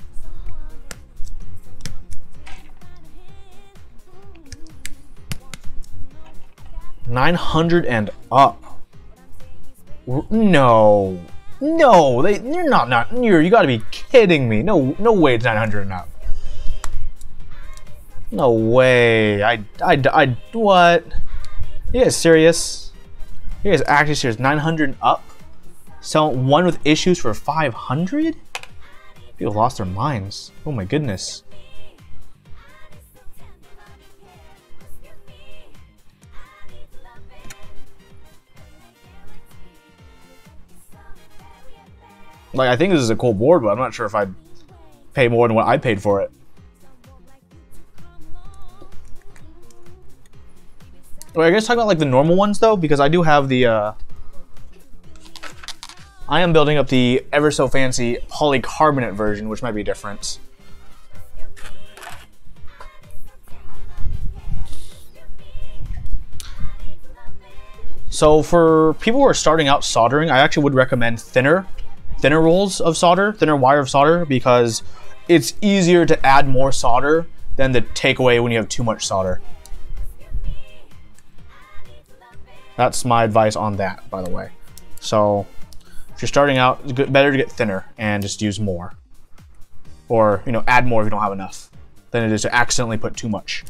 $900 and up. No, you're not. You got to be kidding me. No way it's 900 and up. No way. What? You guys serious? You guys actually serious? 900 and up? Sell one with issues for 500? People lost their minds. Oh my goodness. Like, I think this is a cool board, but I'm not sure if I'd pay more than what I paid for it. Wait, I guess talk about like the normal ones though, because I do have the I am building up the ever so fancy polycarbonate version, which might be different. So for people who are starting out soldering, I actually would recommend thinner rolls of solder, thinner wire of solder, because it's easier to add more solder than to take away when you have too much solder. That's my advice on that, by the way. So if you're starting out, it's better to get thinner and just use more. Or, you know, add more if you don't have enough than it is to accidentally put too much.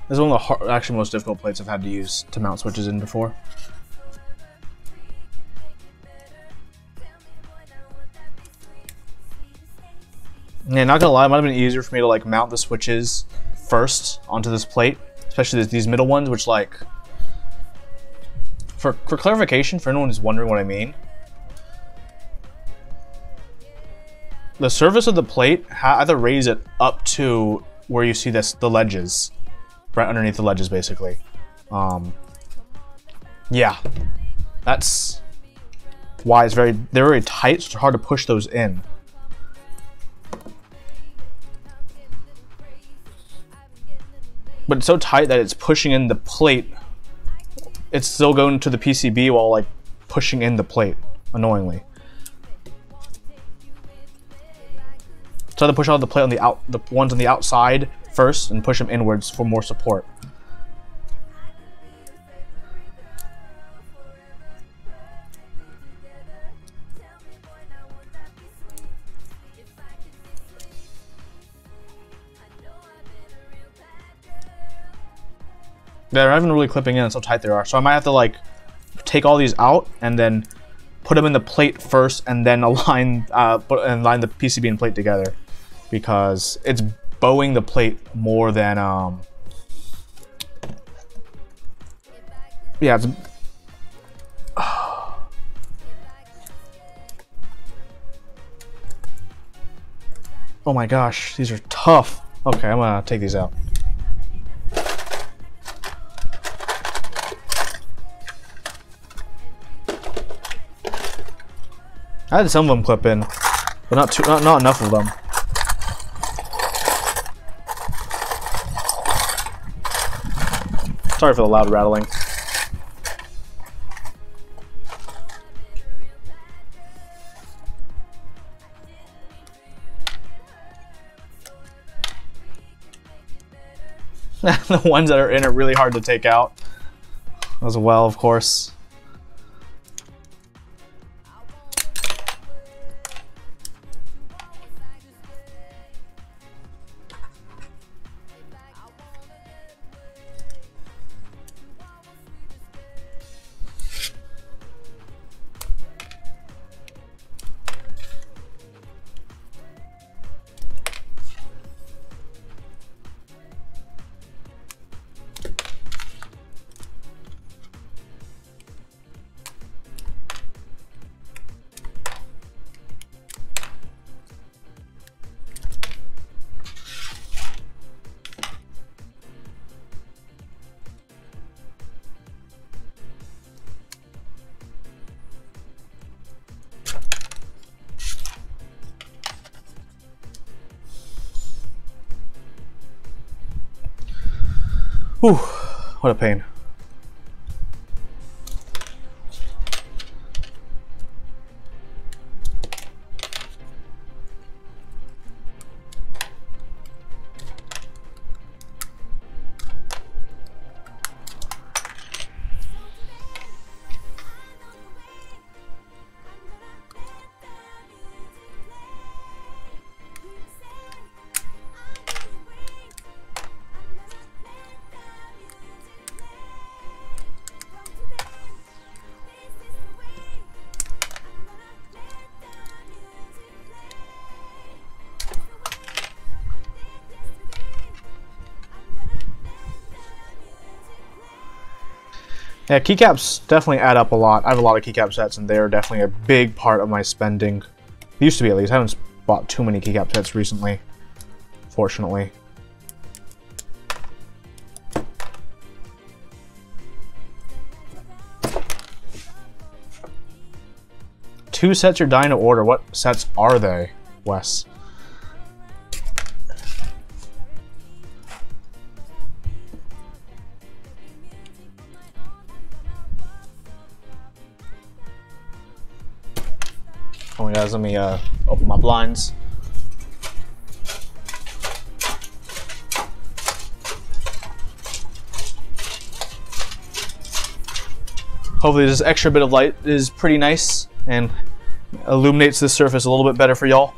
This is one of the actually most difficult plates I've had to use to mount switches in before. Yeah, not gonna lie, it might have been easier for me to like mount the switches first onto this plate, especially these middle ones, which like, for clarification, for anyone who's wondering what I mean, the surface of the plate, I have to raise it up to where you see this, the ledges. Right underneath the ledges, basically. Yeah, that's why they're very tight, so it's hard to push those in. But it's so tight that it's pushing in the plate. It's still going to the PCB while like pushing in the plate, annoyingly. Try to push out the plate on the ones on the outside first, and push them inwards for more support. They're not even really clipping in, that's how tight they are. So I might have to like take all these out and then put them in the plate first, and then align the PCB and plate together, because it's bowing the plate more than yeah, it's oh my gosh, these are tough. Okay, I'm gonna take these out. I had some of them clip in, but not enough of them. Sorry for the loud rattling. The ones that are in are really hard to take out as well, of course. Whew, what a pain. Yeah, keycaps definitely add up a lot. I have a lot of keycap sets, and they are definitely a big part of my spending. Used to be, at least. I haven't bought too many keycap sets recently, fortunately. Two sets you're dying to order. What sets are they, Wes? Oh my guys, let me open my blinds. Hopefully this extra bit of light is pretty nice and illuminates this surface a little bit better for y'all.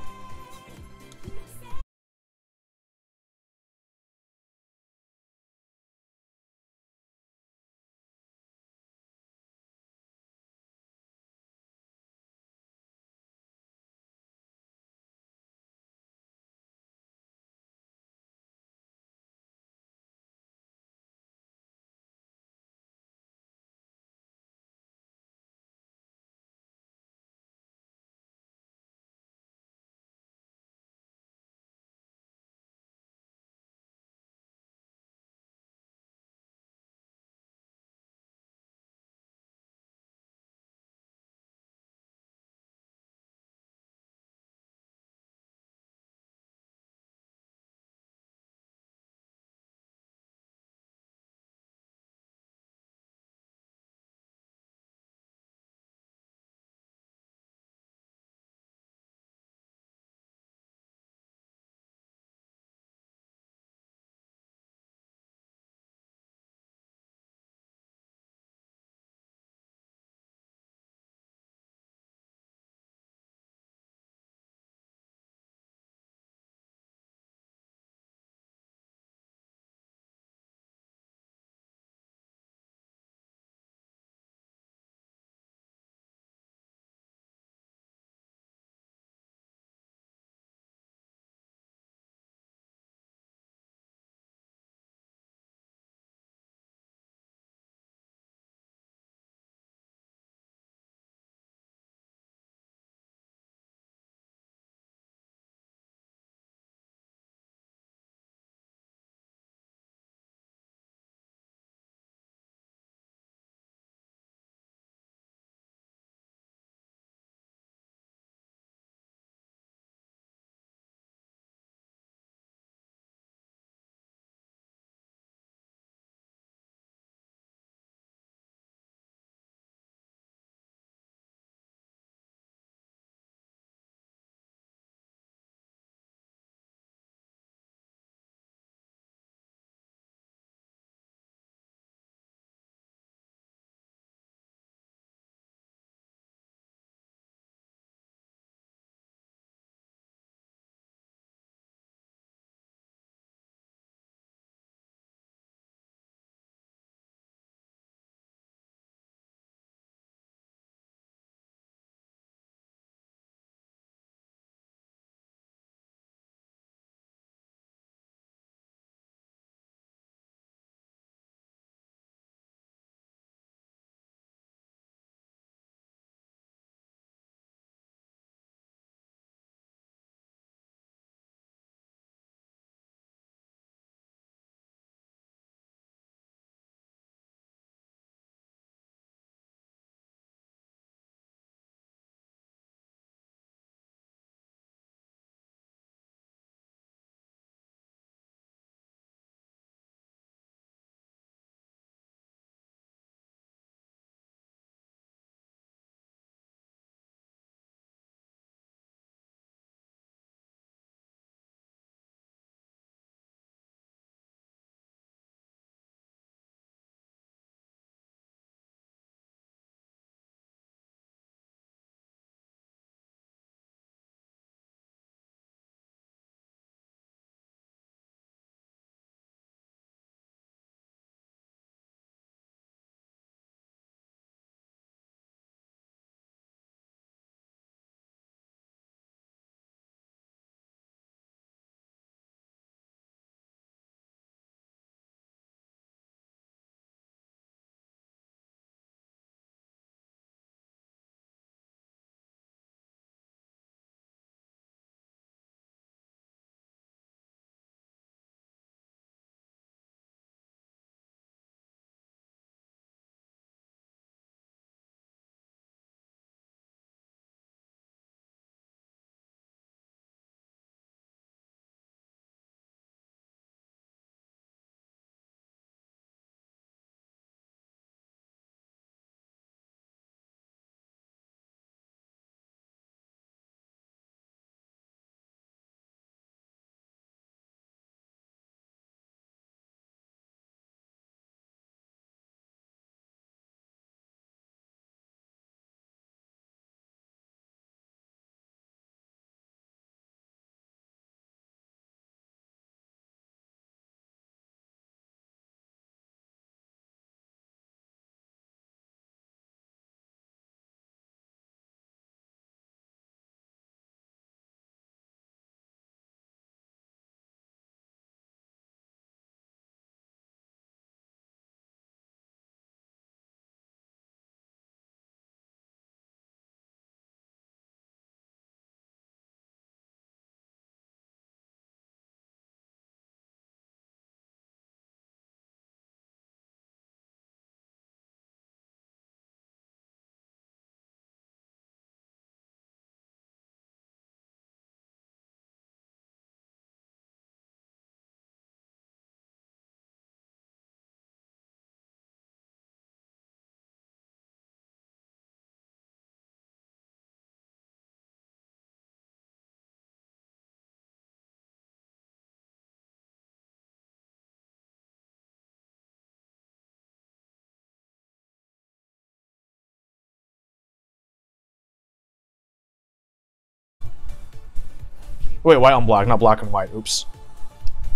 Wait, white on black, not black and white. Oops.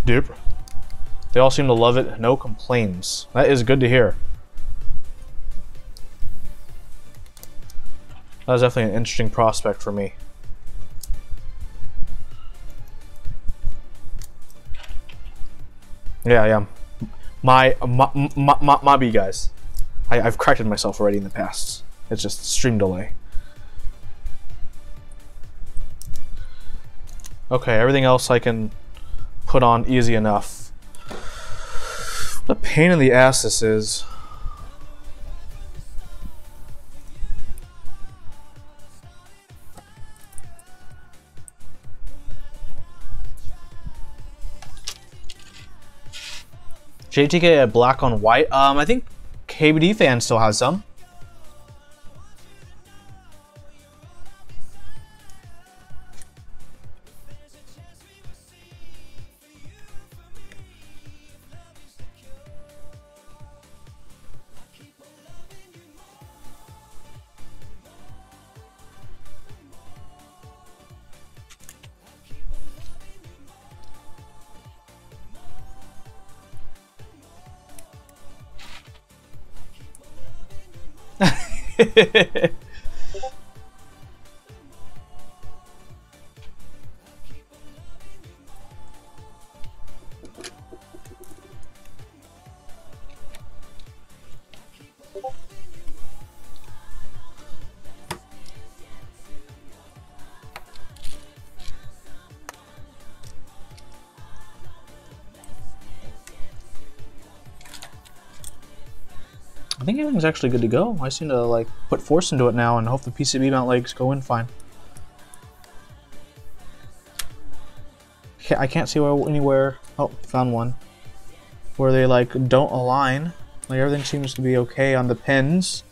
Dupe. They all seem to love it. No complaints. That is good to hear. That was definitely an interesting prospect for me. Yeah. My B guys. I've corrected myself already in the past. It's just stream delay. Okay, everything else I can put on easy enough. What a pain in the ass this is. JTK at black on white. I think KBD fan still has some. I think everything's actually good to go. I seem to like put force into it now and hope the PCB mount legs go in fine. I can't see anywhere. Oh, found one. Where they like don't align. Like everything seems to be okay on the pins.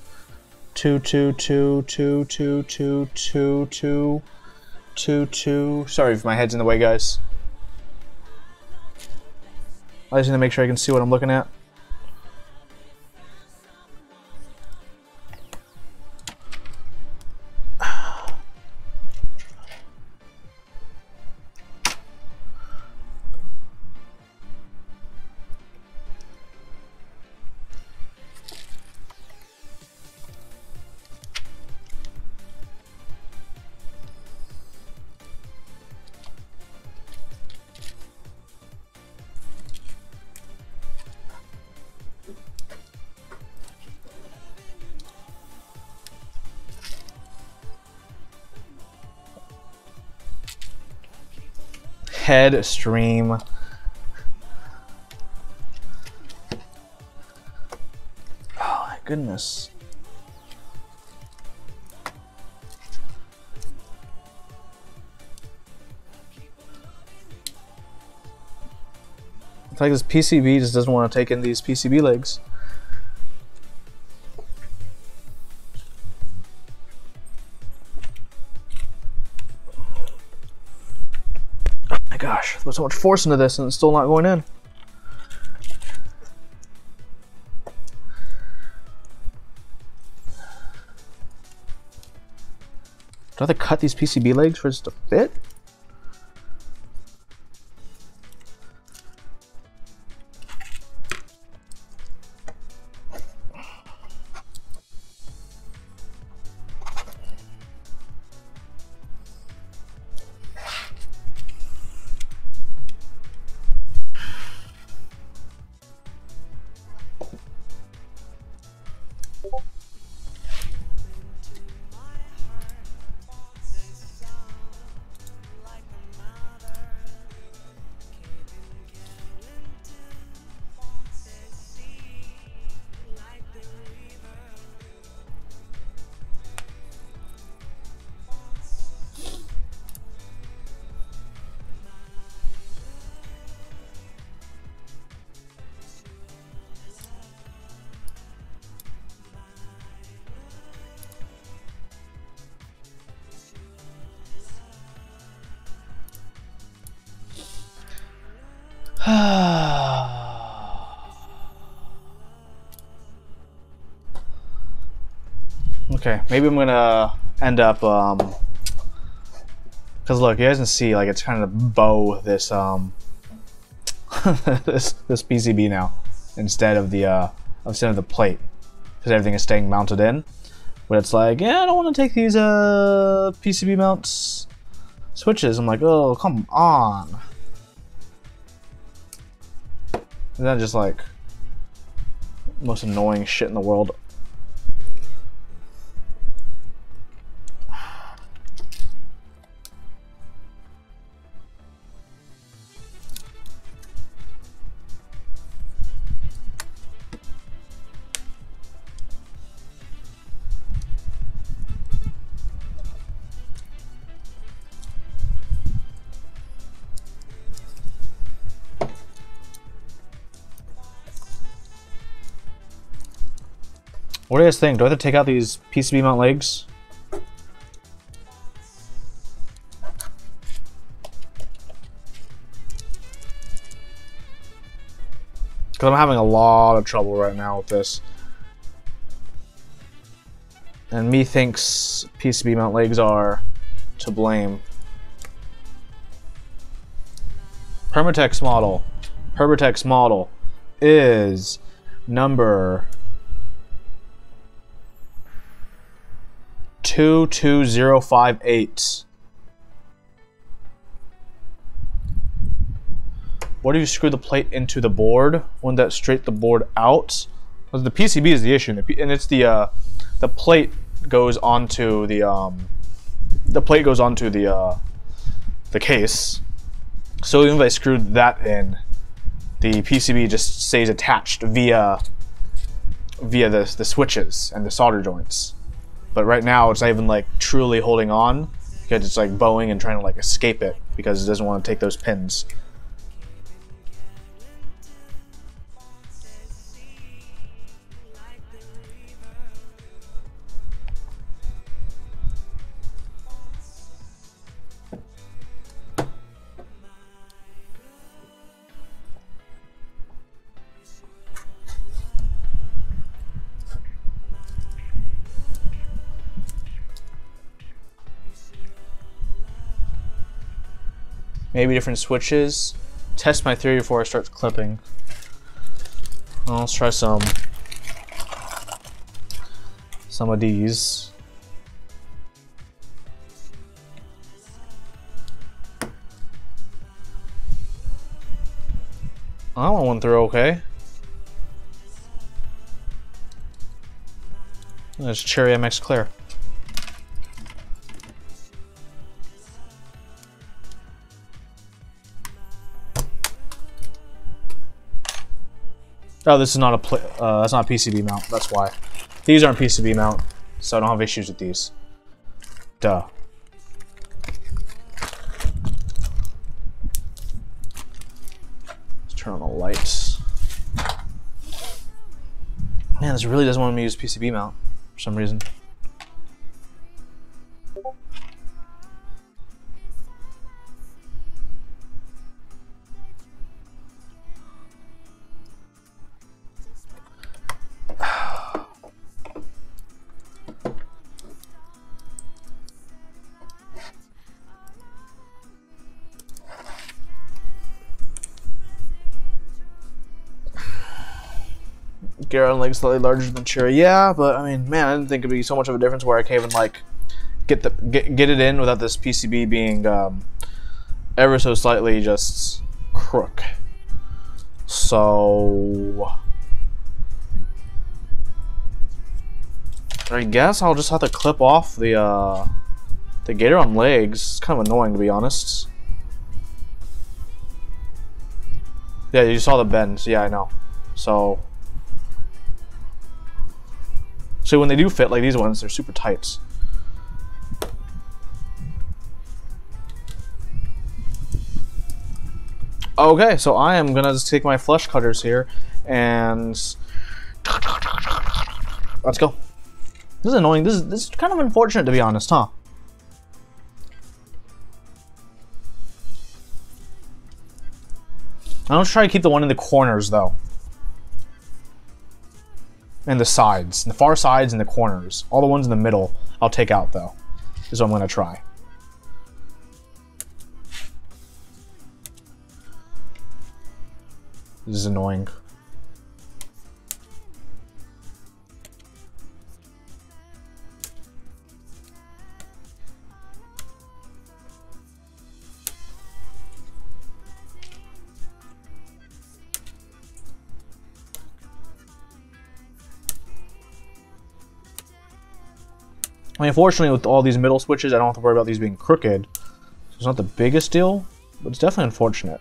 2, 2, 2, 2, 2, 2, 2, 2, 2, 2. Sorry if my head's in the way, guys. I just need to make sure I can see what I'm looking at. Head stream. Oh my goodness. It's like this PCB just doesn't want to take in these PCB legs. Gosh, there's so much force into this and it's still not going in. Do I have to cut these PCB legs for it to fit? Okay, maybe I'm gonna end up Because look, you guys can see like it's trying to bow this this PCB now instead of the plate, because everything is staying mounted in. But it's like, yeah, I don't want to take these PCB mounts switches. I'm like, oh, come on. Isn't that just like the most annoying shit in the world? What do you guys think? Do I have to take out these PCB mount legs? Because I'm having a lot of trouble right now with this. And me thinks PCB mount legs are to blame. Permatex model is number 22058. What do you screw the plate into the board? Wouldn't that straight the board out? Because the PCB is the issue, and it's the plate goes onto the case. So even if I screwed that in, the PCB just stays attached via the switches and the solder joints. But right now it's not even like truly holding on, because it's like bowing and trying to like escape it because it doesn't want to take those pins. Maybe different switches. Test my theory before I start clipping. Well, let's try some of these. That one went through okay. There's Cherry MX Clear. Oh, this is not that's not a PCB mount. That's why. These aren't PCB mount, so I don't have issues with these. Duh. Let's turn on the lights. Man, this really doesn't want me to use PCB mount for some reason. Garrett like slightly larger than Cherry, yeah, but I mean, man, I didn't think it'd be so much of a difference where I can't even like get it in without this PCB being ever so slightly just crook. So I guess I'll just have to clip off the gator on legs. It's kind of annoying, to be honest. Yeah, you saw the bends. Yeah, I know. So when they do fit like these ones, they're super tight. Okay, so I am gonna just take my flush cutters here and let's go. This is annoying. This is kind of unfortunate, to be honest, huh? I'll try to keep the one in the corners though. And the sides, the far sides and the corners. All the ones in the middle, I'll take out though. Is what I'm gonna try. This is annoying. I mean, unfortunately, with all these middle switches, I don't have to worry about these being crooked. So it's not the biggest deal, but it's definitely unfortunate.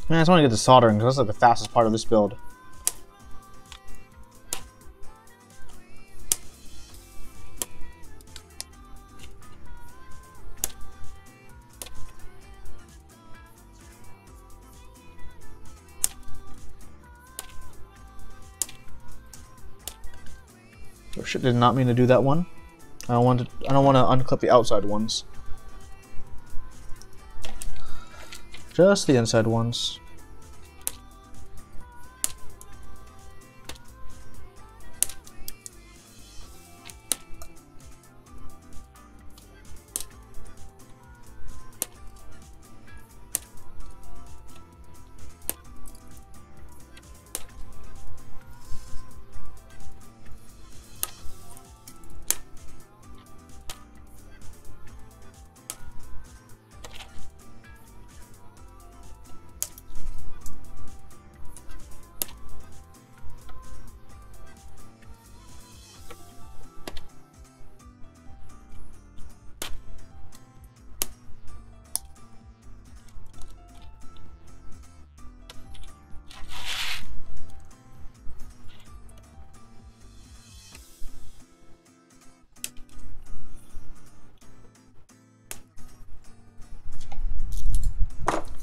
Man, I just want to get the soldering because that's like the fastest part of this build. Oh shit! Did not mean to do that one. I don't want to unclip the outside ones. Just the inside ones.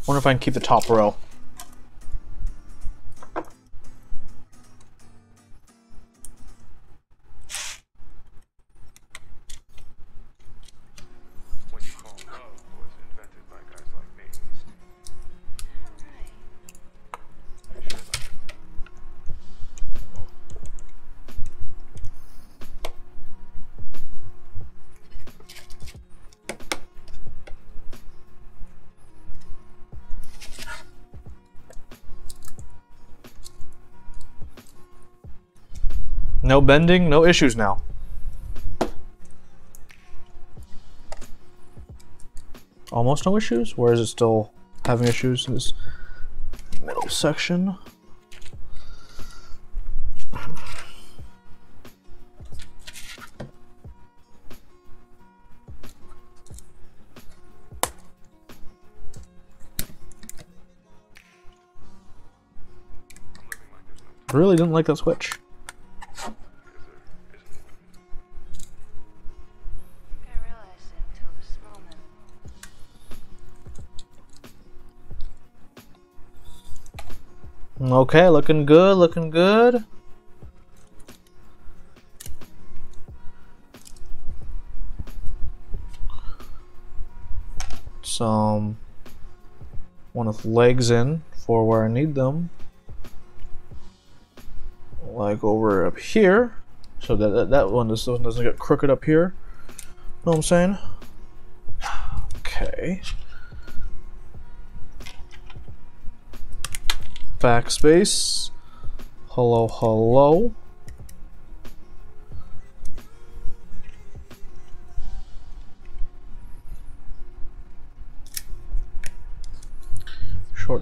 Wonder if I can keep the top row. What you call love was invented by guys like me. No bending, no issues now. Almost no issues? Where is it still having issues in this middle section? Really didn't like that switch. Okay, looking good, looking good. Some one with legs in for where I need them. Like over up here. So that one doesn't get crooked up here. Know what I'm saying? Okay. Backspace. Hello, hello.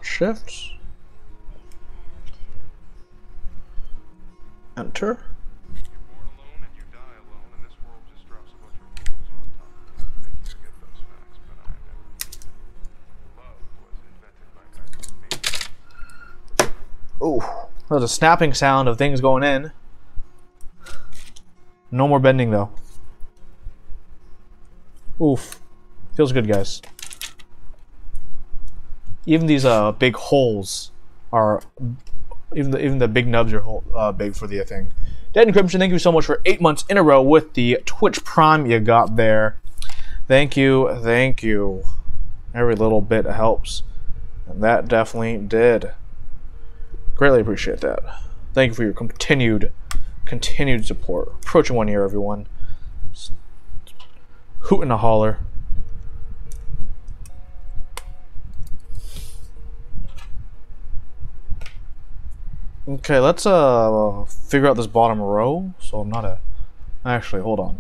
Alt Shift. Enter. Oh, there's a snapping sound of things going in. No more bending though. Oof. Feels good, guys. Even these big holes are, even the big nubs are big for the thing. Dead Encryption, thank you so much for 8 months in a row with the Twitch Prime you got there. Thank you, thank you. Every little bit helps, and that definitely did. Greatly appreciate that. Thank you for your continued support. Approaching 1 year, everyone. Hoot and a holler. Okay, let's figure out this bottom row. So I'm not a. Actually, hold on.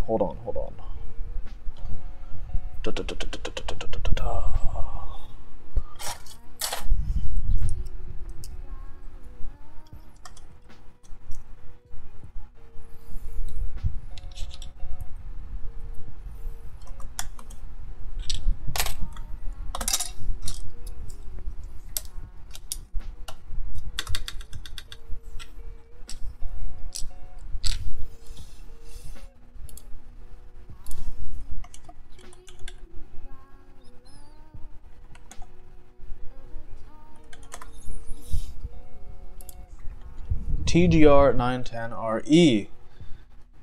TGR910RE.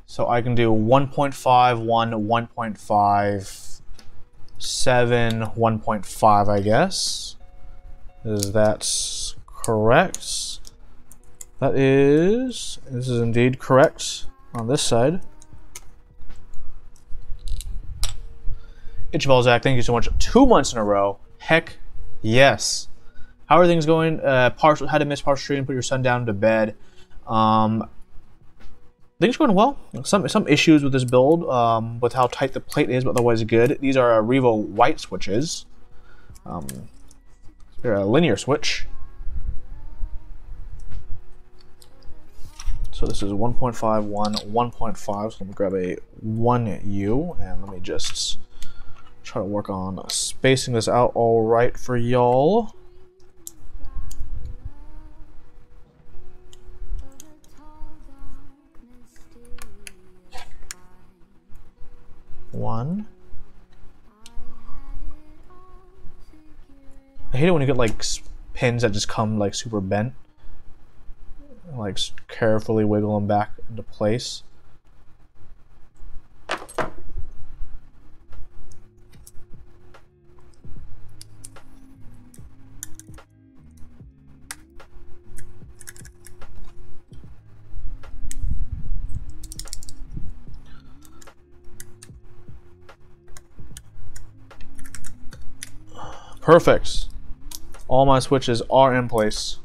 So I can do 1.5, 1.5, 7, 1.5, I guess. Is that correct? This is indeed correct on this side. Itchbalzac, thank you so much. 2 months in a row. Heck yes. How are things going? Partial, had to miss partial stream, put your son down to bed. Things going well. Some issues with this build, with how tight the plate is, but otherwise good. These are Revo white switches. They're a linear switch. So this is 1.5, 1, 1.5. So let me grab a 1U and let me just try to work on spacing this out all right for y'all. One. I hate it when you get like pins that just come like super bent. Like carefully wiggle them back into place. Perfect. All my switches are in place.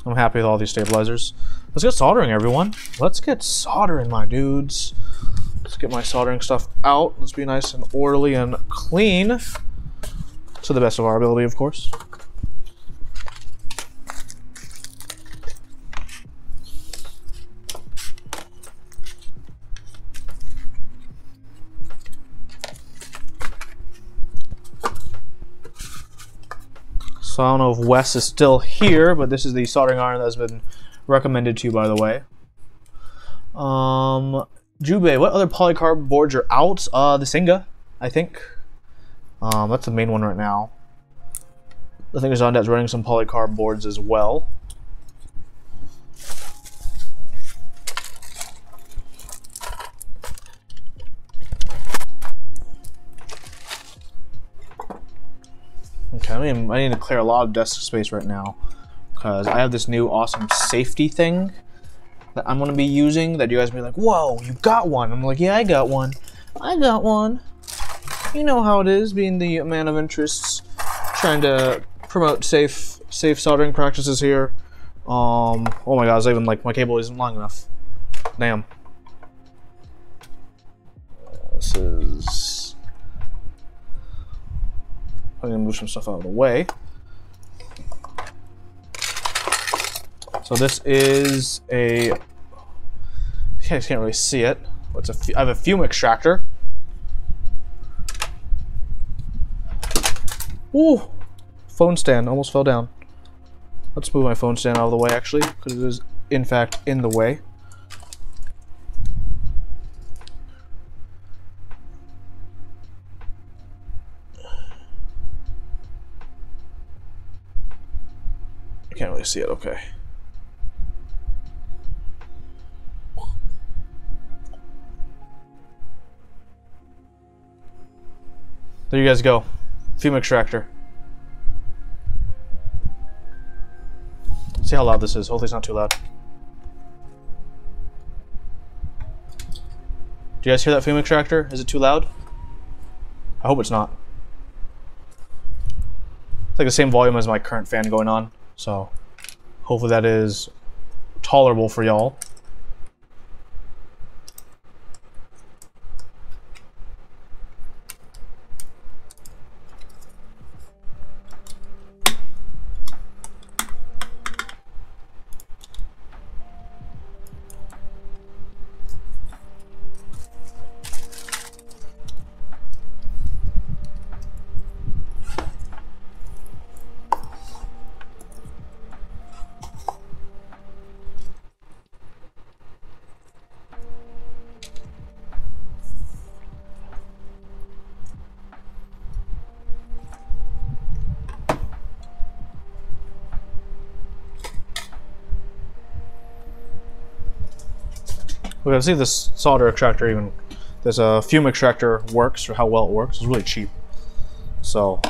I'm happy with all these stabilizers. Let's get soldering, everyone. Let's get soldering, my dudes. Let's get my soldering stuff out. Let's be nice and orderly and clean. To the best of our ability, of course. So I don't know if Wes is still here, but this is the soldering iron that's been recommended to you, by the way. Jube, what other polycarb boards are out? The Singa, I think. That's the main one right now. I think Zondet's running some polycarb boards as well. Okay, I need to clear a lot of desk space right now because I have this new awesome safety thing that I'm gonna be using that you guys will be like, whoa, you got one. I'm like, yeah, I got one. I got one. You know how it is being the man of interests, trying to promote safe soldering practices here. Oh my god, it's even like my cable isn't long enough. Damn. This is. I'm gonna move some stuff out of the way. So this is a. You guys can't really see it. It's a. I have a fume extractor. Ooh, phone stand almost fell down. Let's move my phone stand out of the way, actually, because it is in fact in the way. I can't really see it. Okay. There you guys go. Fume extractor. See how loud this is. Hopefully it's not too loud. Do you guys hear that fume extractor? Is it too loud? I hope it's not. It's like the same volume as my current fan going on. So hopefully that is tolerable for y'all. We're gonna see if this solder extractor even, this fume extractor works, or how well it works. It's really cheap, so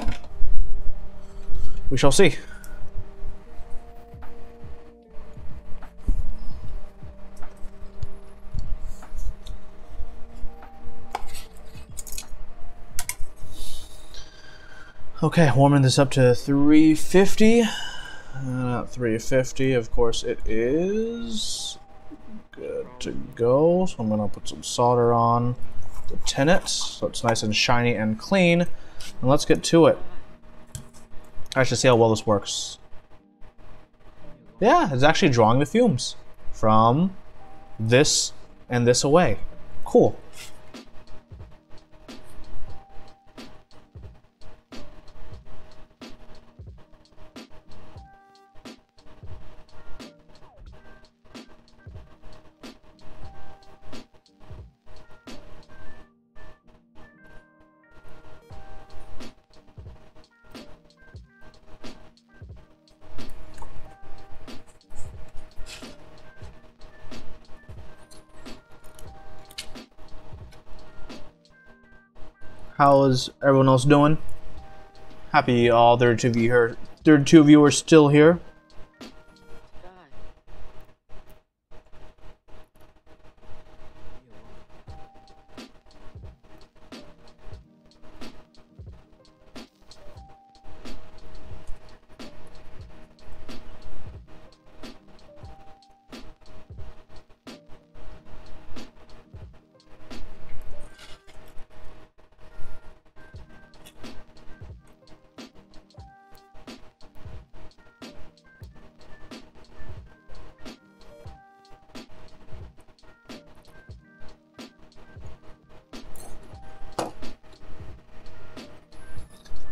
we shall see. Okay, warming this up to 350. Not 350, of course it is. Good to go. So I'm gonna put some solder on to tin it so it's nice and shiny and clean. And let's get to it. I should see how well this works. Yeah, it's actually drawing the fumes from this and this away. Cool. How is everyone else doing? Happy all there are two of you here. There are two of you are still here.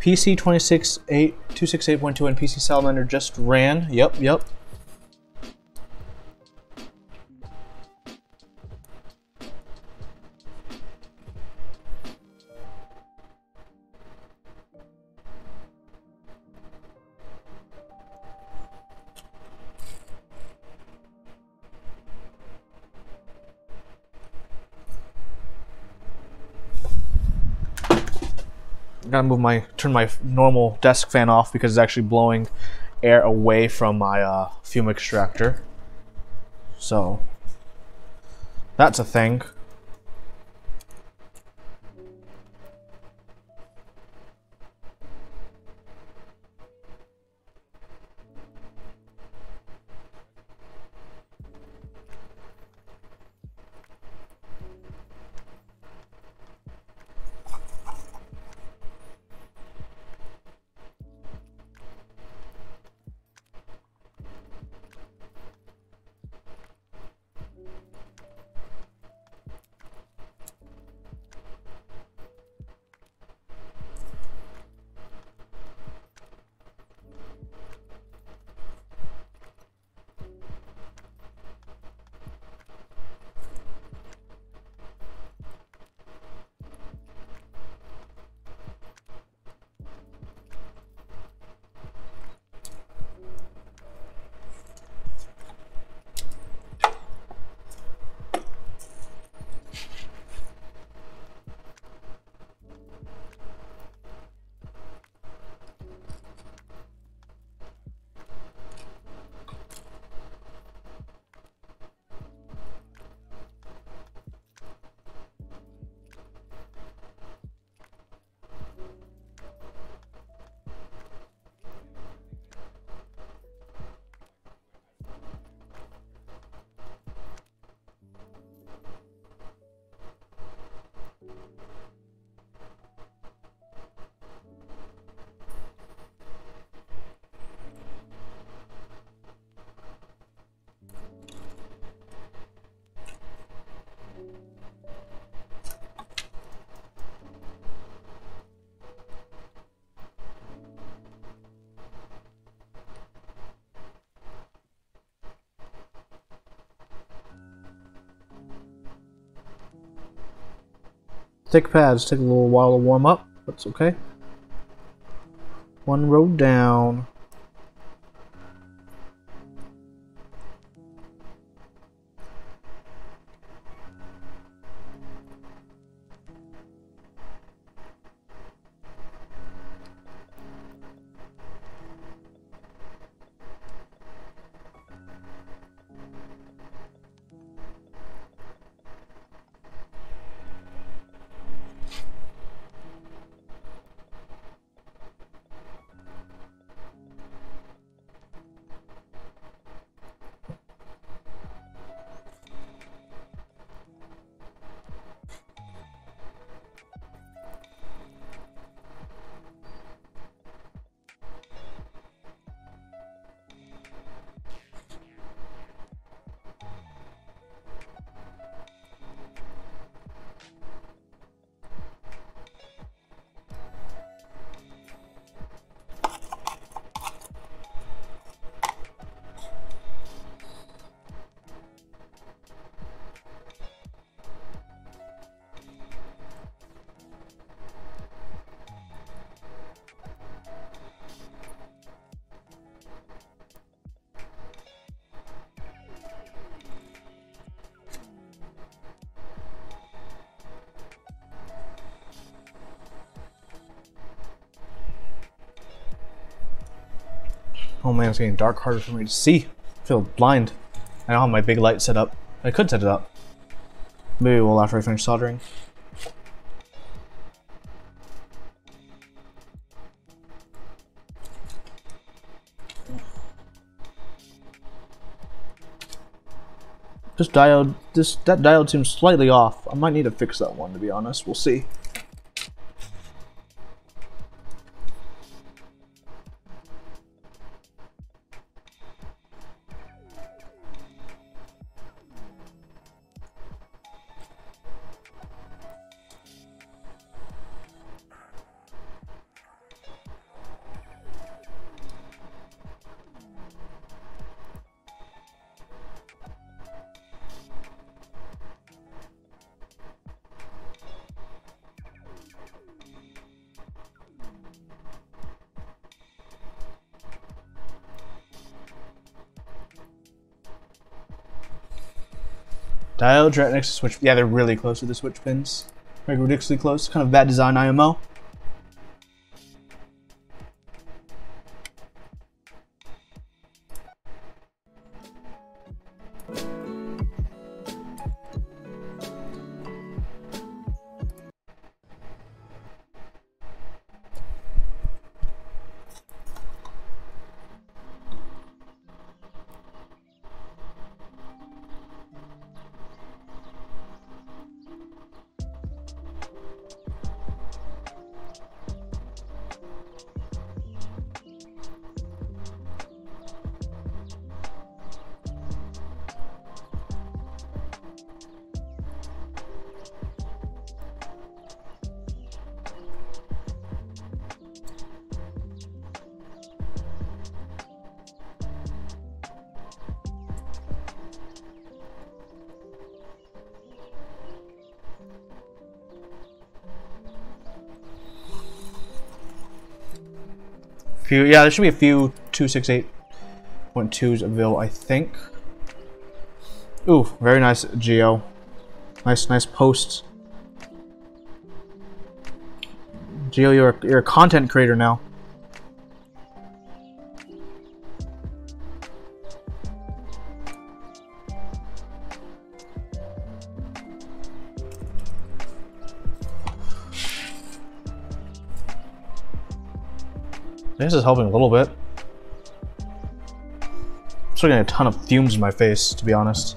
PC 268.2 and PC Salamander just ran. Yep. Gotta turn my normal desk fan off because it's actually blowing air away from my fume extractor. So that's a thing. Thick pads take a little while to warm up. That's okay. One row down. Oh man, it's getting dark, harder for me to see. I feel blind. I don't have my big light set up. I could set it up. Maybe we'll after I finish soldering. That diode seems slightly off. I might need to fix that one, to be honest. We'll see. Diodes right next to switch. Yeah, they're really close to the switch pins. Like ridiculously close. Kind of bad design IMO. Yeah, there should be a few 268.2s available, I think. Ooh, very nice geo. Nice posts. Geo, you're a content creator now. This is helping a little bit. I'm still getting a ton of fumes in my face, to be honest.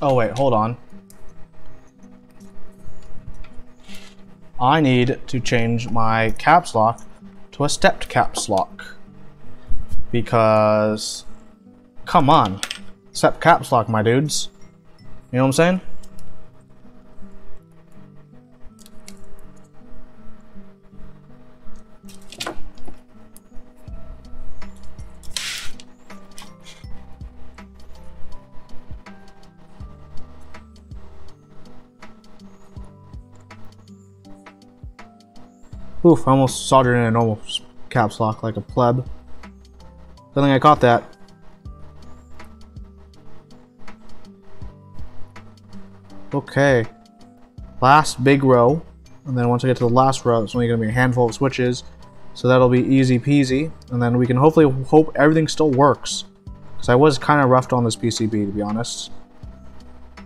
Oh wait, hold on. I need to change my caps lock to a stepped caps lock. Because, come on. Step caps lock, my dudes. You know what I'm saying? Oof, I almost soldered in a normal caps lock like a pleb. Good thing I caught that. Okay. Last big row. And then once I get to the last row, it's only going to be a handful of switches. So that'll be easy peasy. And then we can hopefully hope everything still works. Because I was kind of roughed on this PCB, to be honest.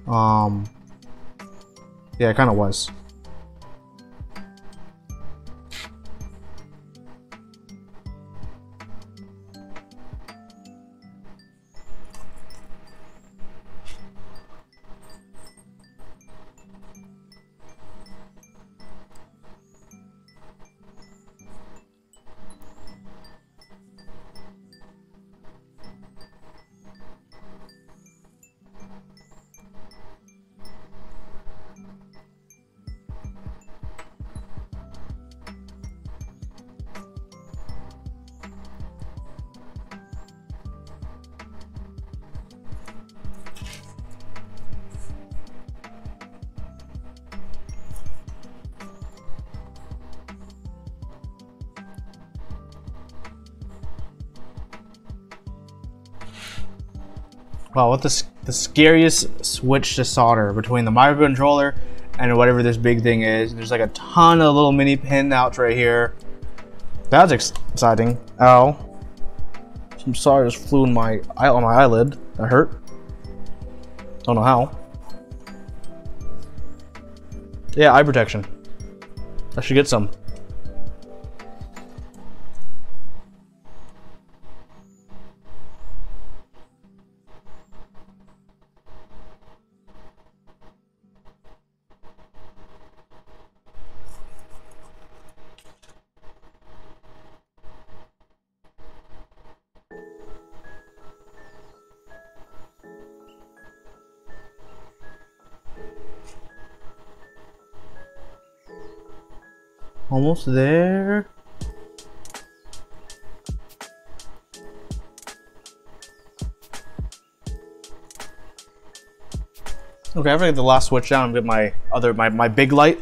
Yeah, it kind of was. Wow, what the scariest switch to solder between the microcontroller and whatever this big thing is. There's like a ton of little mini pin outs right here. That's exciting. Ow. Some solder just flew in my on my eyelid. That hurt. Don't know how. Yeah, eye protection. I should get some. Almost there. Okay, after I get the last switch down, I'm gonna get my big light,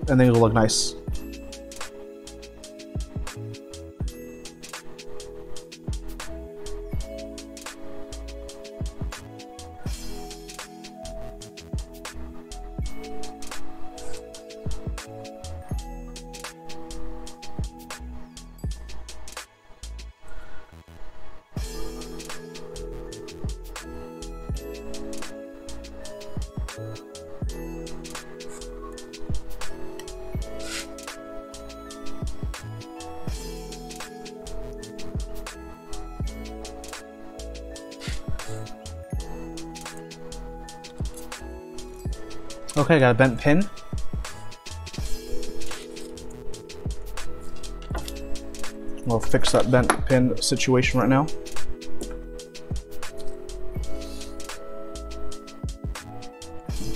and then it'll look nice. Okay, got a bent pin. We'll fix that bent pin situation right now.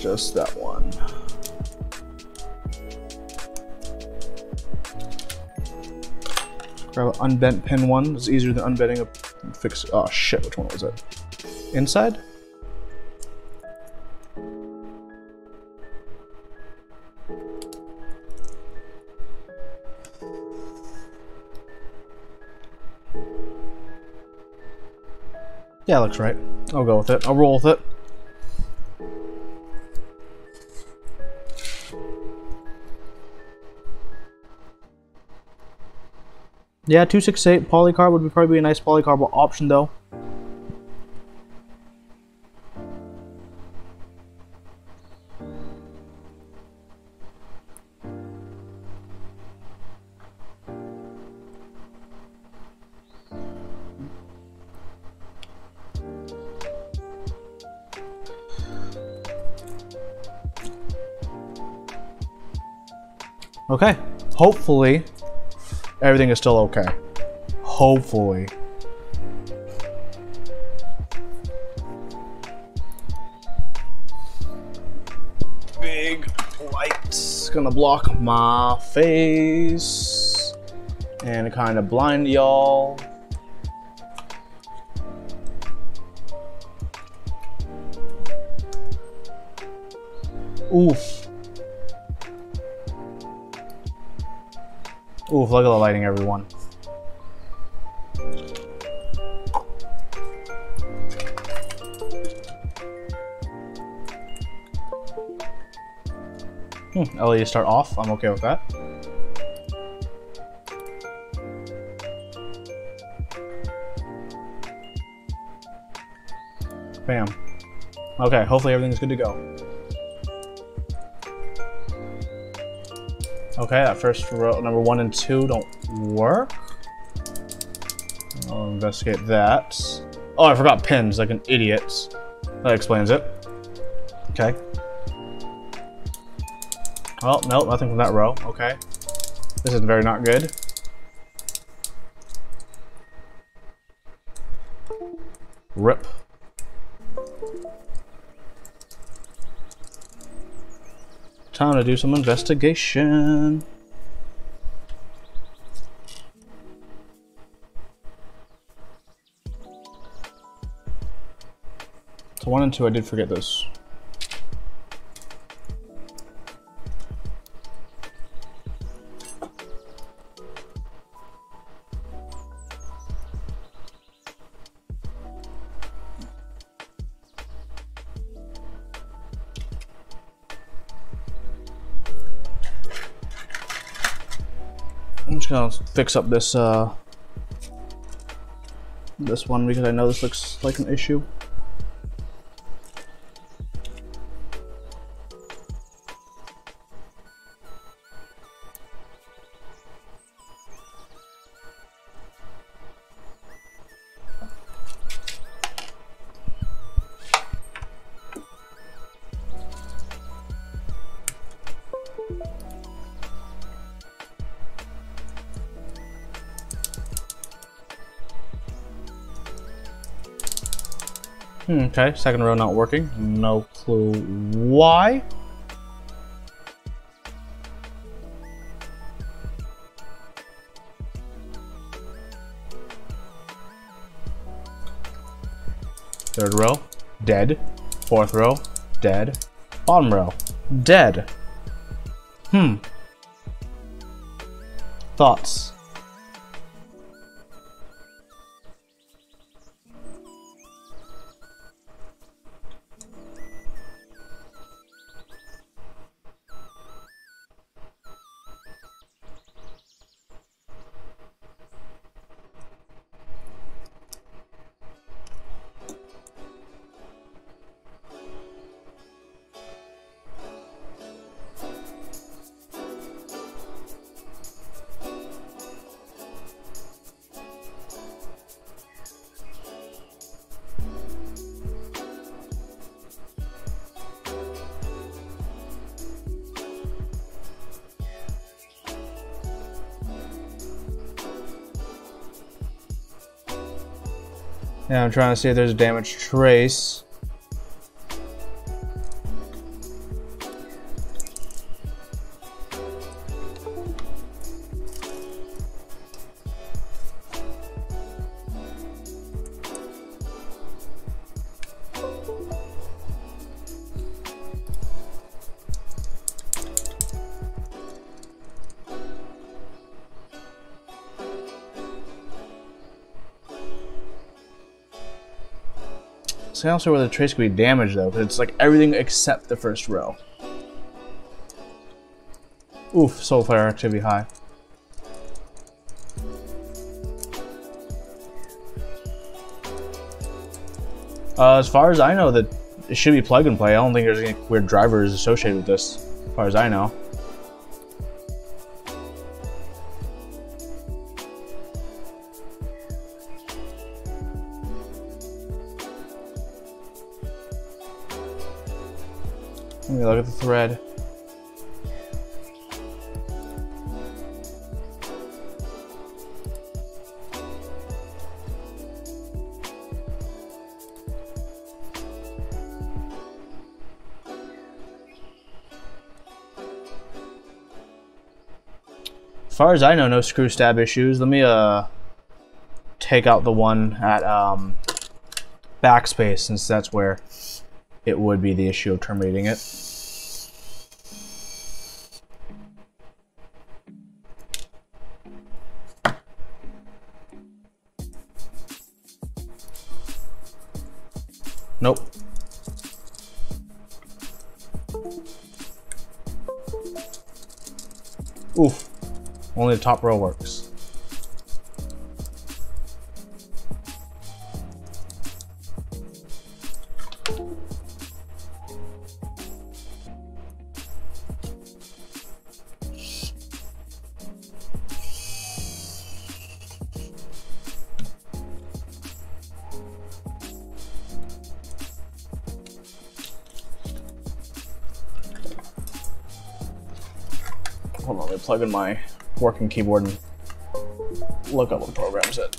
Just that one. Grab an unbent pin one. It's easier than unbending a fix. Oh shit, which one was it? Inside? Yeah, looks right. I'll go with it. I'll roll with it. Yeah, 268 polycarb would probably be a nice polycarb option though. Okay. Hopefully, everything is still okay. Hopefully. Big lights gonna block my face and kind of blind y'all. Oof. Oof, look at the lighting, everyone. LED start off, I'm okay with that. Bam. Okay, hopefully everything's good to go. Okay, that first row, number 1 and 2 don't work. I'll investigate that. Oh, I forgot pins, like an idiot. That explains it. Okay. Well, nope, nothing from that row. Okay. This is very not good. Rip. Time to do some investigation. So 1 and 2, I did forget this. I'm just gonna fix up this this one because I know this looks like an issue. Okay, second row not working. No clue why. Third row, dead. Fourth row, dead. Bottom row, dead. Thoughts? Yeah, I'm trying to see if there's a damaged trace. So I don't see where the trace could be damaged though, because it's like everything except the first row. Oof, soul flare activity high. As far as I know, that it should be plug and play. I don't think there's any weird drivers associated with this, as far as I know. Let me look at the thread. As far as I know, no screw stab issues. Let me take out the one at backspace, since that's where it would be the issue of terminating it. Nope. Oof. Only the top row works. Hold on, let me plug in my working keyboard and look up what program's it.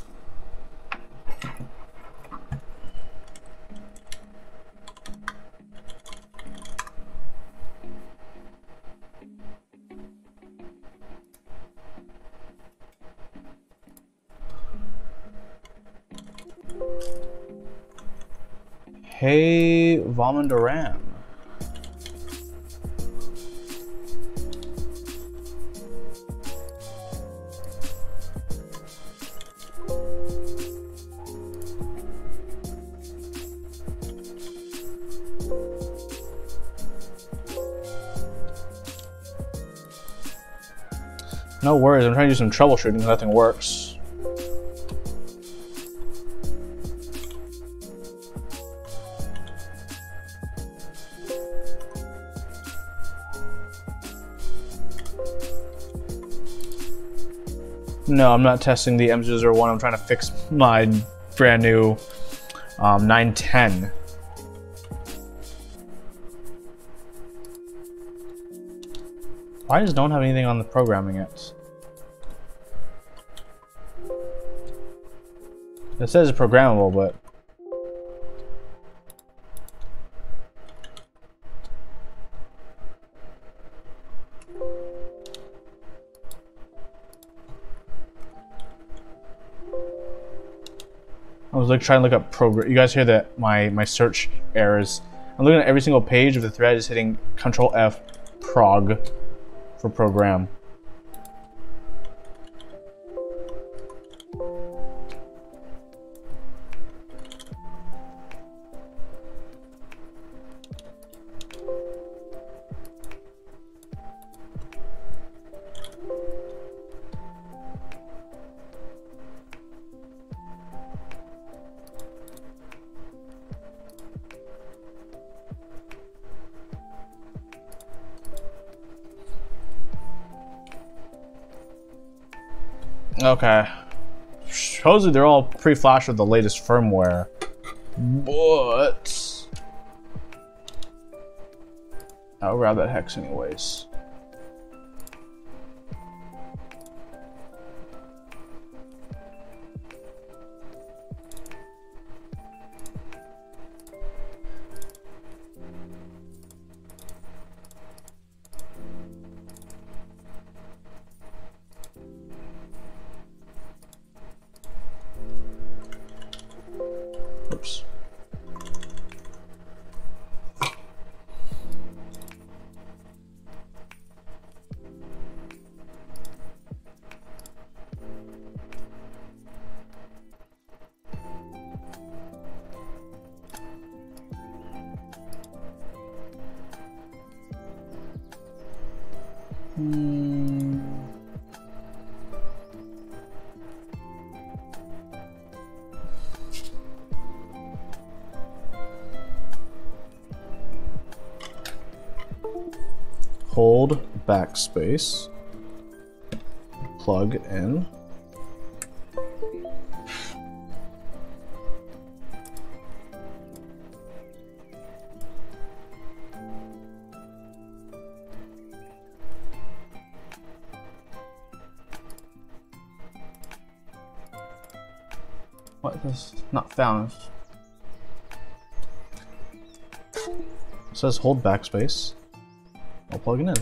Hey, Vomandaram. No worries, I'm trying to do some troubleshooting, nothing works. No, I'm not testing the M001, I'm trying to fix my brand new 910. Why does no one have anything on the programming yet? It says it's programmable, but I was like trying to look up program. You guys hear that my search errors? I'm looking at every single page of the thread, is hitting Control F prog for program. Okay. Supposedly they're all pre-flashed with the latest firmware, but I'll grab that hex anyways. Oops. Hold backspace, plug in. What is not found? It says hold backspace. I'll plug it in.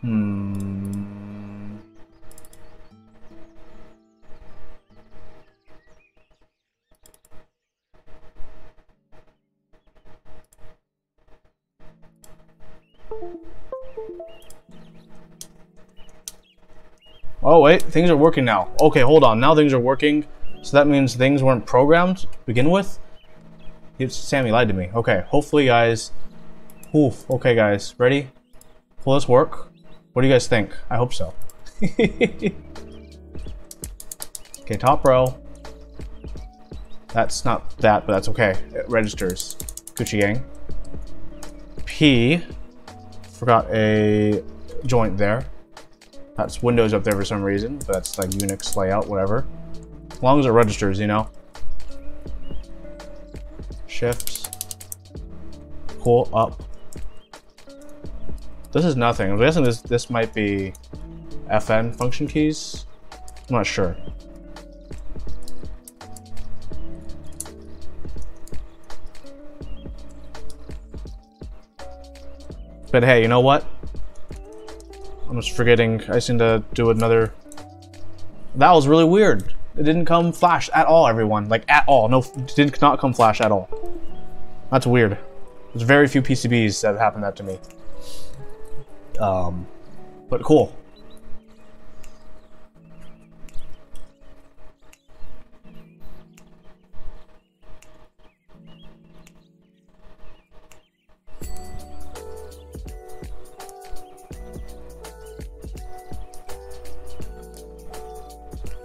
Oh wait, things are working now. Okay, hold on. Now things are working. So that means things weren't programmed to begin with? Sammy lied to me. Okay, hopefully guys... Oof. Okay guys, ready? Will this work? What do you guys think? I hope so. Okay, top row. That's not that, but that's okay. It registers. Gucci gang. P. Forgot a joint there. That's Windows up there for some reason, but that's like Unix layout, whatever. As long as it registers, you know. Shift. Cool, up. This is nothing. I'm guessing this might be FN function keys. I'm not sure. But hey, you know what? I'm just forgetting. I just need to do another. That was really weird. It didn't come flash at all, everyone. Like, at all. No, it did not come flash at all. That's weird. There's very few PCBs that have happened that to me. But cool.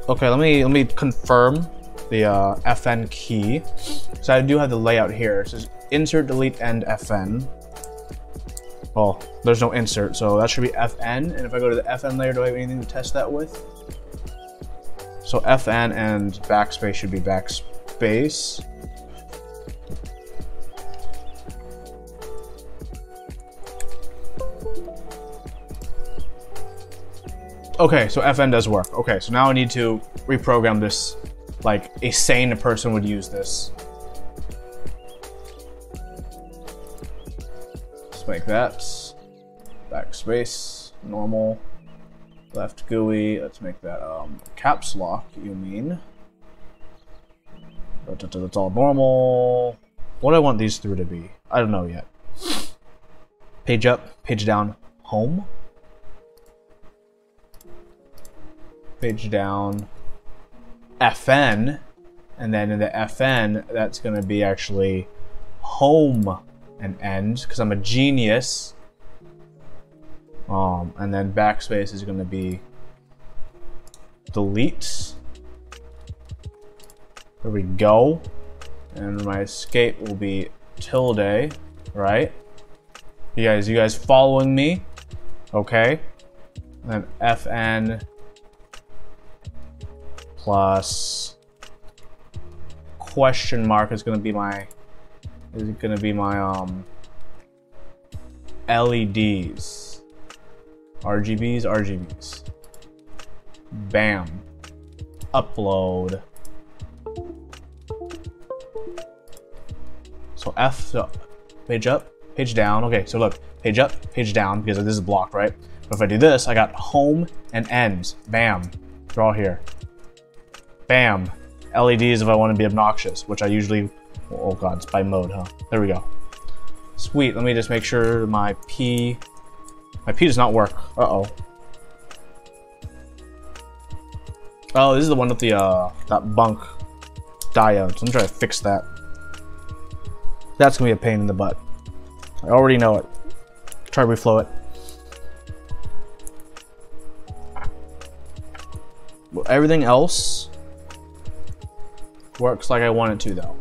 Okay, let me confirm the FN key. So I do have the layout here. It says insert, delete, end FN. Well, there's no insert, so that should be FN. And if I go to the FN layer, do I have anything to test that with? So FN and backspace should be backspace. Okay, so FN does work. Okay, so now I need to reprogram this like a sane person would use this. Let's make that backspace, normal, left GUI. Let's make that caps lock, you mean. That's all normal. What do I want these three to be? I don't know yet. Page up, page down, home. Page down, FN, and then in the FN, that's going to be actually home and end, because I'm a genius. And then backspace is going to be delete. There we go. And my escape will be tilde, right? You guys following me? Okay. And then FN plus question mark is gonna be my LEDs. RGBs. Bam. Upload. So page up, page down. Okay, so look, page up, page down, because this is blocked, right? But if I do this, I got home and ends. Bam. They're all here. Bam. LEDs if I want to be obnoxious, which I usually... Oh god, it's by mode, huh? There we go. Sweet, let me just make sure my P... My P does not work. Uh-oh. Oh, this is the one with the, that bunk diode. So I'm trying to fix that. That's gonna be a pain in the butt. I already know it. Try to reflow it. Well, everything else works like I want it to, though.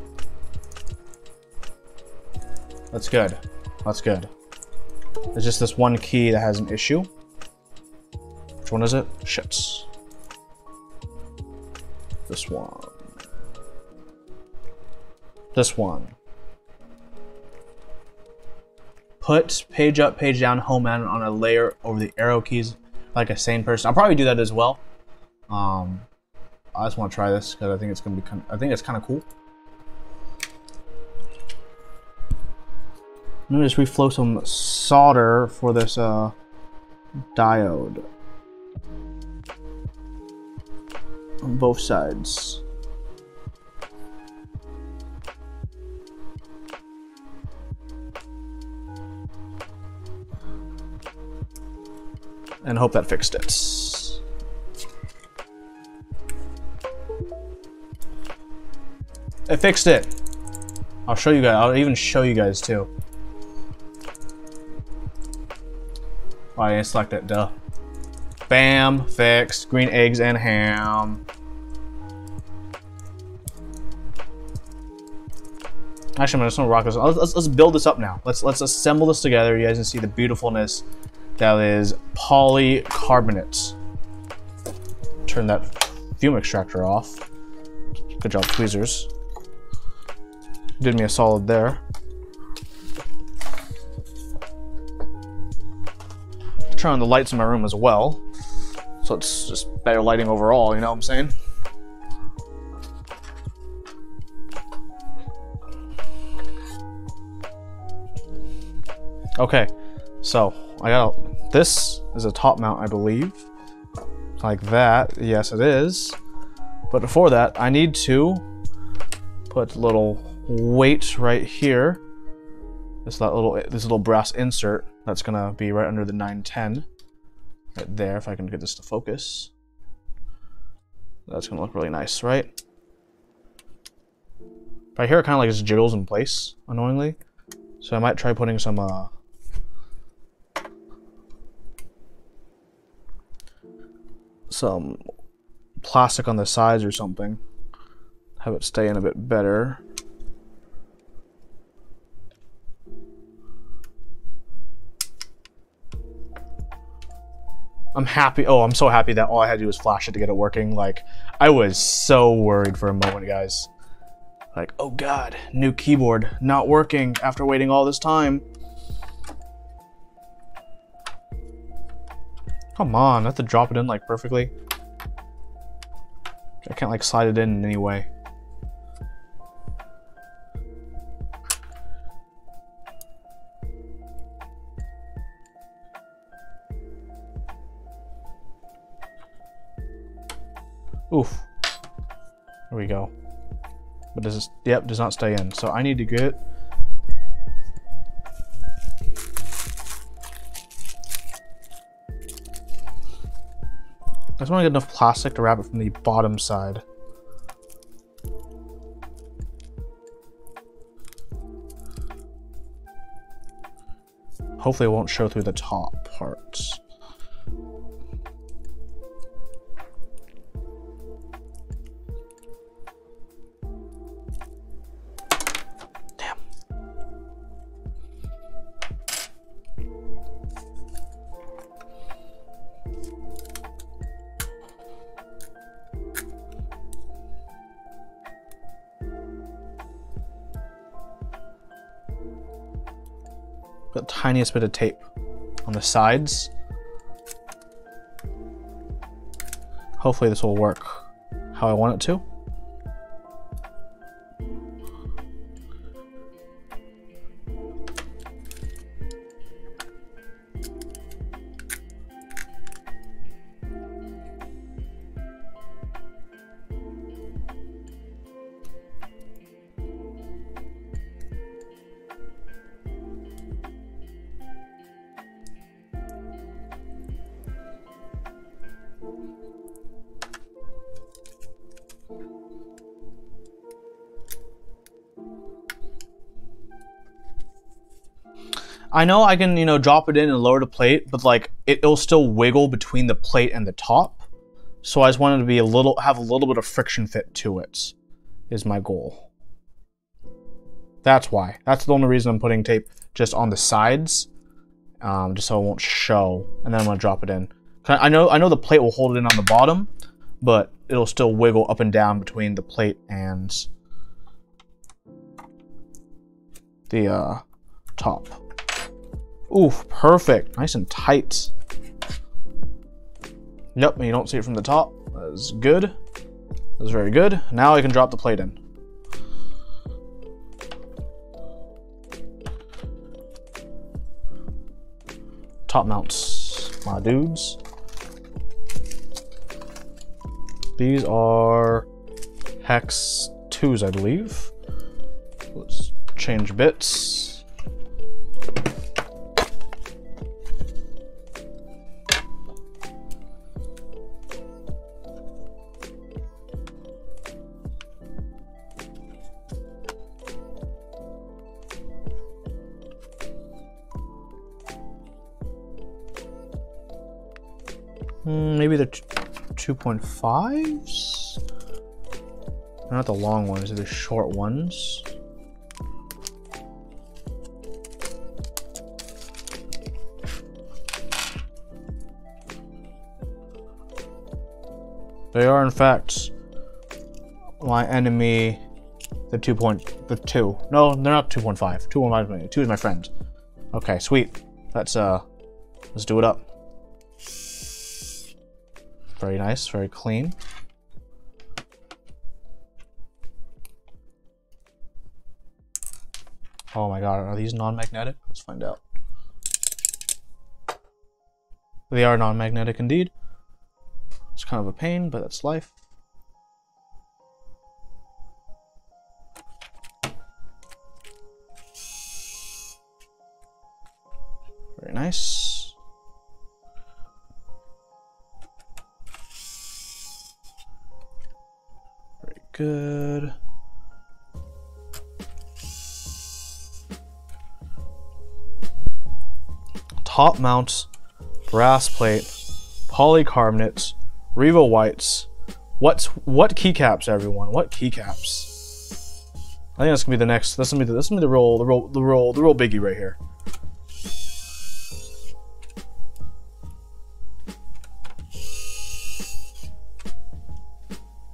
That's good. That's good. There's just this one key that has an issue. Which one is it? Shit. This one. This one. Put page up, page down, home end on a layer over the arrow keys like a sane person. I'll probably do that as well. I just want to try this because I think it's gonna be kind of cool. Let me just reflow some solder for this diode on both sides. And hope that fixed it. It fixed it. I'll show you guys. I'll even show you guys too. Oh, I didn't select it. Duh. Bam. Fixed. Green eggs and ham. Actually, I'm just gonna rock this. Let's build this up now. Let's assemble this together. You guys can see the beautifulness that is polycarbonate. Turn that fume extractor off. Good job, tweezers. Did me a solid there. Turn on the lights in my room as well, so it's just better lighting overall. You know what I'm saying? Okay, so I got this is a top mount, I believe, like that. Yes, it is. But before that, I need to put a little weight right here. This little brass insert that's gonna be right under the 910, right there. If I can get this to focus, that's gonna look really nice, right? Right here, it kind of like just jiggles in place, annoyingly. So I might try putting some plastic on the sides or something. Have it stay in a bit better. I'm happy. Oh, I'm so happy that all I had to do was flash it to get it working. Like, I was so worried for a moment, guys. Like, oh god, new keyboard not working after waiting all this time. Come on, I have to drop it in like perfectly. I can't like slide it in any way. Oof. There we go. But does this, yep, does not stay in. So I need to get I just want to get enough plastic to wrap it from the bottom side. Hopefully it won't show through the top parts. The tiniest bit of tape on the sides. Hopefully this will work how I want it to. I know I can, drop it in and lower the plate, but like it'll still wiggle between the plate and the top. So I just wanted to be have a little bit of friction fit to it, is my goal. That's why. That's the only reason I'm putting tape just on the sides, just so it won't show. And then I'm gonna drop it in. I know the plate will hold it in on the bottom, but it'll still wiggle up and down between the plate and the top. Oof, perfect. Nice and tight. Yep, you don't see it from the top. That is good. That's very good. Now I can drop the plate in. Top mounts. my dudes. These are hex 2s, I believe. Let's change bits. Maybe the 2.5s? They're not the long ones, they're the short ones. They are in fact my enemy, the 2. No, they're not 2.5. 2.5 2 is my friend. Okay, sweet. Let's do it up. Very nice, very clean. Oh my god, are these non-magnetic? Let's find out. They are non-magnetic indeed. It's kind of a pain, but that's life. Very nice. Good. Top mount, brass plate, polycarbonate, Revo whites. What keycaps, everyone? What keycaps? I think that's gonna be the next. This gonna be the real biggie right here.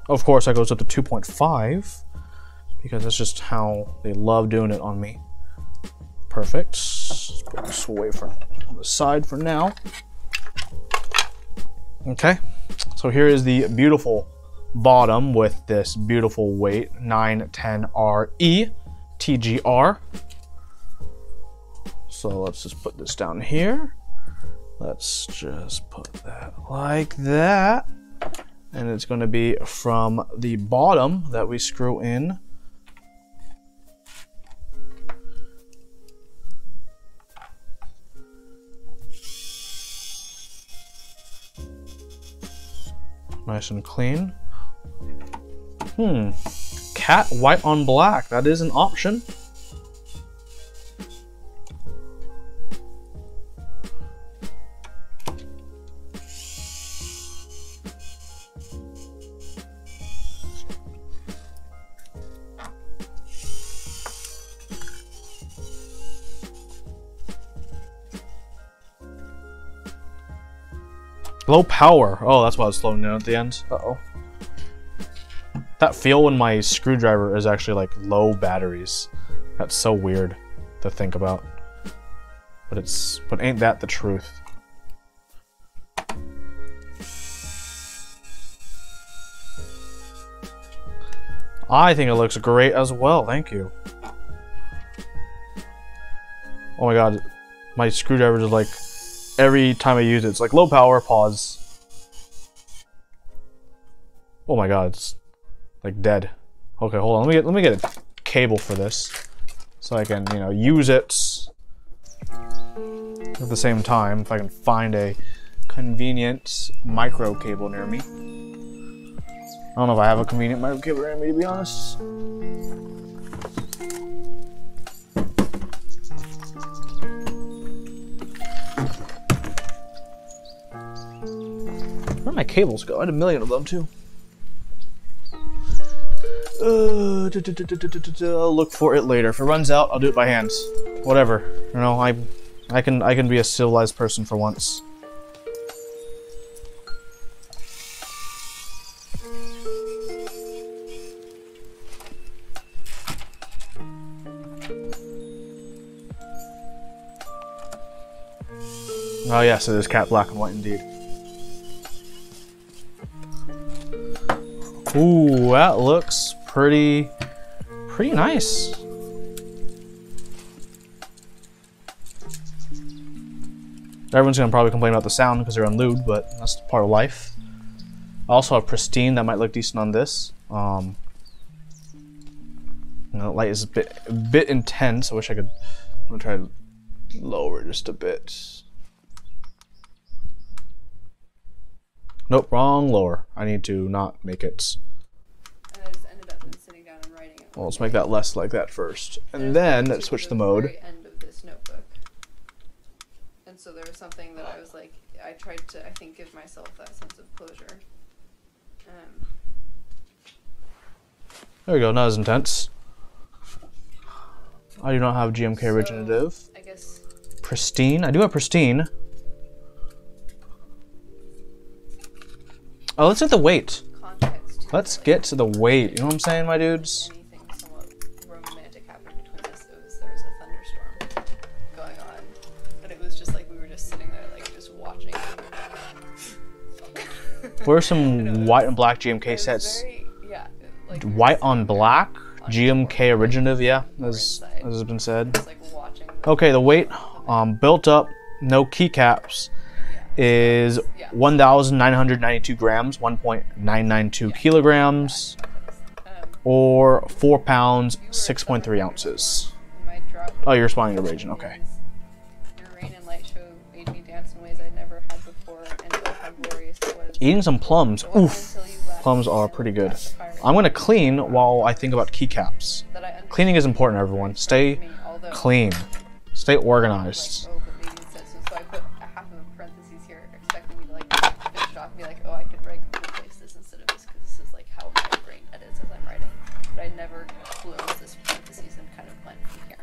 Of course, that goes up to 2.5 because that's just how they love doing it on me. Perfect. Let's put this away on the side for now. Okay, so here is the beautiful bottom with this beautiful weight 910RE TGR. So let's just put this down here. Let's just put that like that. And it's going to be from the bottom that we screw in. Nice and clean. Cat white on black. That is an option. Low power. Oh, that's why I was slowing down at the end. Uh-oh. That feel when my screwdriver is actually like low batteries. That's so weird to think about. But ain't that the truth? I think it looks great as well. Thank you. Oh my god. My screwdriver is like every time I use it, it's like low power, pause. Oh my god, it's like dead. Okay, hold on. Let me get a cable for this, so I can, you know, use it at the same time. If I can find a convenient micro cable near me. I don't know if I have a convenient micro cable near me, to be honest. Where'd my cables go? I had a million of them too. I'll look for it later. If it runs out, I'll do it by hand. Whatever. You know, I can be a civilized person for once. Oh yes, it is cat black and white indeed. Ooh, that looks pretty nice. I Everyone's gonna probably complain about the sound because they're unlubed, but that's part of life. I also have pristine that might look decent on this. You know, the light is a bit intense. I wish I could. I'm gonna try to lower just a bit. Nope, wrong lower. I need to not make it. And I just ended up sitting down and writing it. Well, let's make that less like that first, and then switch the mode. Very end of this notebook. And so there was something that I was like, I tried to, I think, give myself that sense of closure. There we go, not as intense. I do not have GMK originative. I guess. Pristine. I do have pristine. Oh, let's get the weight. Let's get to the weight. You know what I'm saying, my dudes? Anything somewhat romantic happened between us. There was a thunderstorm going on, and it was just like we were just sitting there, like just watching. Where are some white and black GMK sets? Very, yeah, like White on black, GMK originative. Yeah, as has been said. just, like, watching Okay, the weight, built up, no keycaps, is 1,992 grams, 1.992 kilograms, or 4 pounds, 6.3 ounces. Oh, you're responding to Raging, okay. Your rain and light show made me dance in ways I never had before, and oh, how glorious it was. Eating some plums. It wasn't Oof. until you left Plums are and pretty we good. got the fire I'm gonna clean while I think about keycaps. that I understood Cleaning is important, everyone. Stay me, although clean. Stay like, organized. oh, but maybe it says so. So I put a half of a parentheses here, expecting me to like finish it off and be like, oh, I could replace this instead of this, because this is like how my brain edits as I'm writing. But I never closed this parentheses and kind of went from here.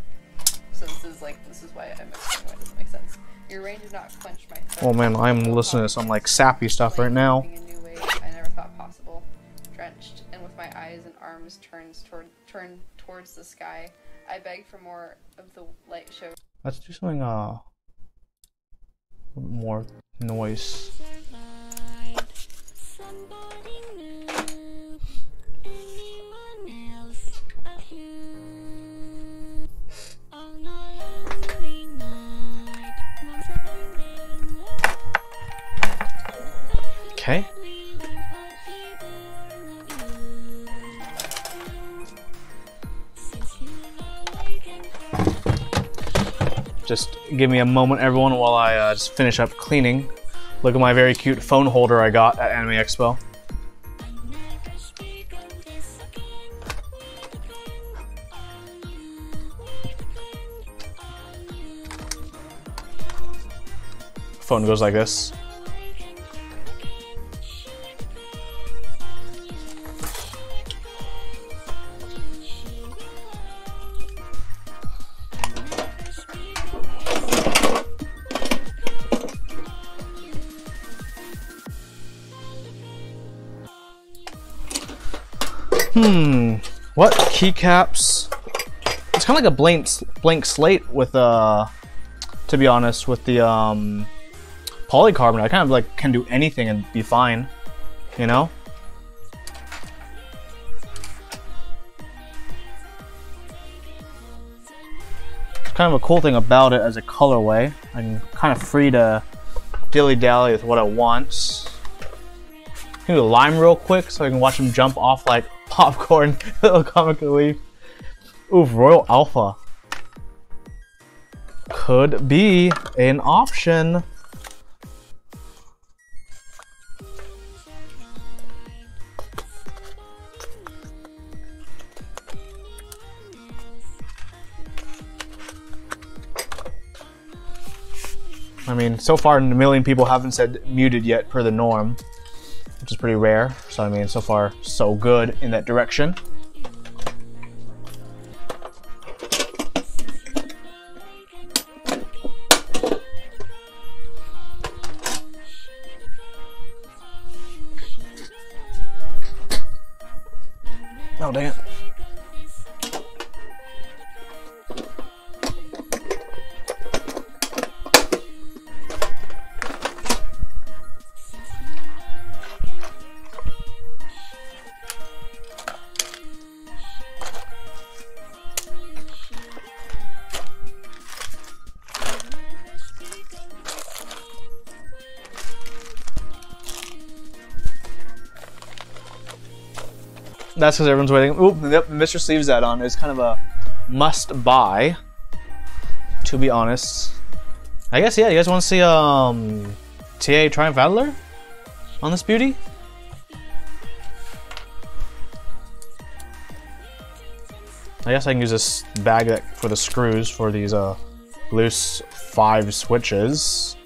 So this is why I'm explaining why it doesn't make sense. Your rain did not quench my thirst. Oh man, I'm listening to some like sappy stuff right now. In new ways I never thought possible. Drenched and with my eyes and arms turned towards the sky, I begged for more of the light show. Let's do something more noise. Okay. Just give me a moment, everyone, while I just finish up cleaning. Look at my very cute phone holder I got at Anime Expo. Phone goes like this. What keycaps? It's kind of like a blank slate with to be honest, with the polycarbonate. I kind of like can do anything and be fine, you know? It's kind of a cool thing about it as a colorway. I'm kind of free to dilly-dally with what I want. Can do lime real quick so I can watch them jump off like popcorn. Little comic relief. Oof, Royal Alpha could be an option. I mean, so far a million people haven't said muted yet per the norm, which is pretty rare. So I mean, so far so good in that direction. Oh dang it. That's because everyone's waiting. Oop, yep, Mr. Sleeves that on is kind of a must buy, to be honest. I guess, yeah, you guys want to see TA Triumph Adler on this beauty? I guess I can use this bag for the screws for these loose 5 switches.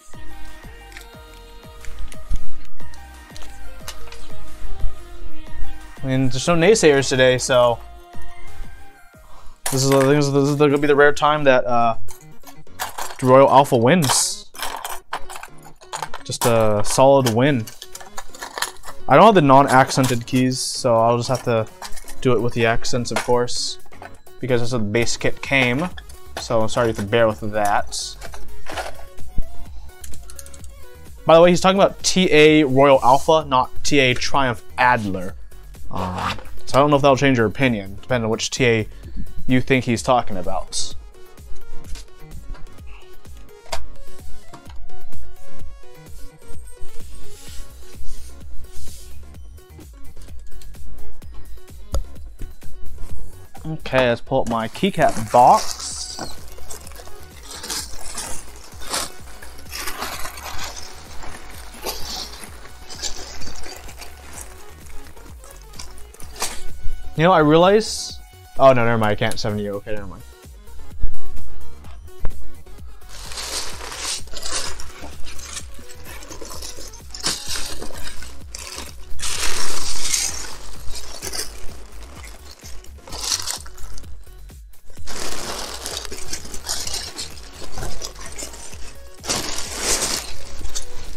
I mean, there's no naysayers today, so this is going to be the rare time that Royal Alpha wins. Just a solid win. I don't have the non-accented keys, so I'll just have to do it with the accents, of course, because that's what the base kit came. So I'm sorry you have to bear with that. By the way, he's talking about TA Royal Alpha, not TA Triumph Adler. So I don't know if that'll change your opinion, depending on which TA you think he's talking about. Okay, let's pull up my keycap box. You know, I realize... Oh, no, never mind. I can't 70 you. Okay, never mind.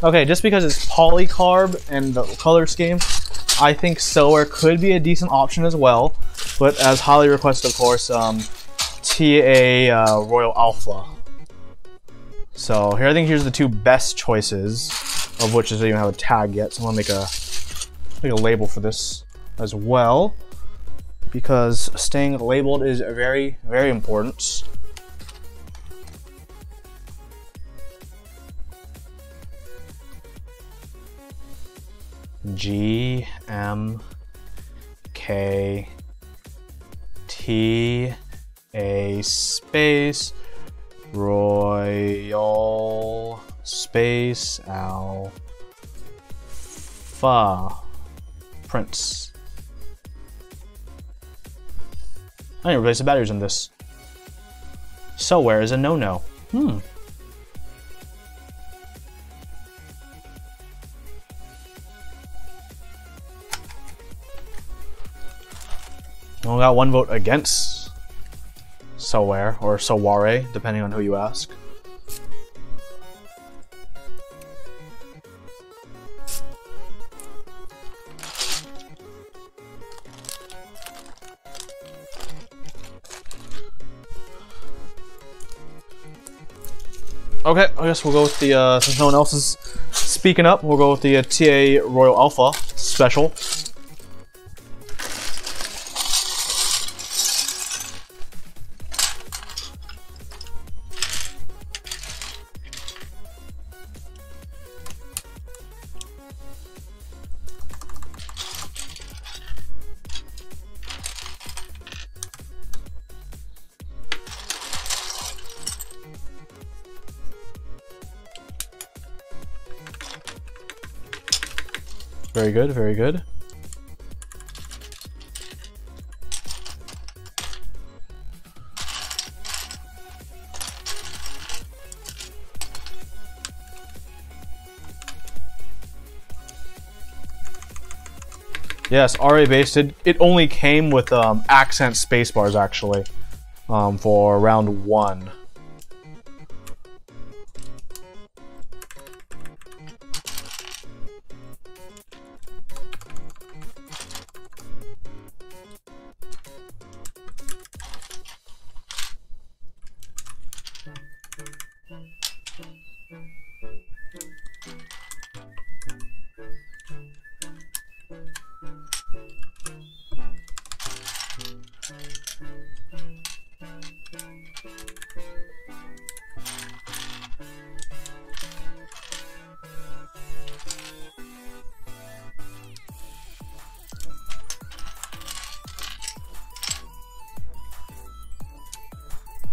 Okay, just because it's polycarb and the color scheme, I think Silware could be a decent option as well, but as highly requested, of course, TA Royal Alpha. So here, I think here's the 2 best choices, of which doesn't even have a tag yet. So I'm gonna make a label for this as well, because staying labeled is very, very important. G M K T A space Royal space Alpha Prince. I need to replace the batteries in this. So where is a no-no? Only got 1 vote against Soware, or Soware, depending on who you ask. Okay, I guess we'll go with the, since no one else is speaking up, we'll go with the TA Royal Alpha special. Very good, very good. Yes, RA based. It only came with accent spacebars actually for round 1.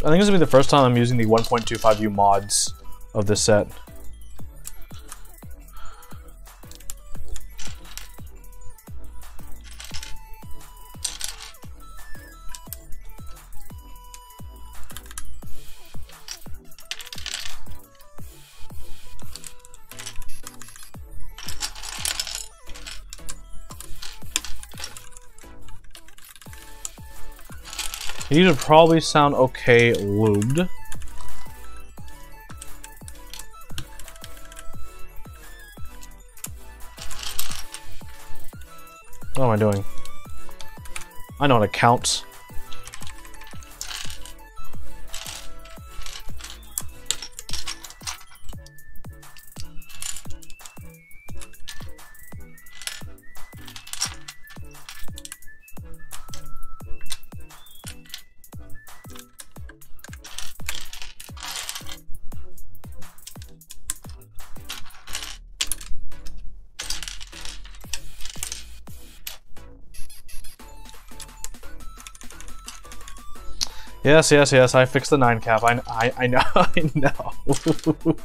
I think this will be the first time I'm using the 1.25U mods of this set. These would probably sound okay lubed. What am I doing? I know how to count. Yes, yes, yes, I fixed the 9 cap. I know, I know.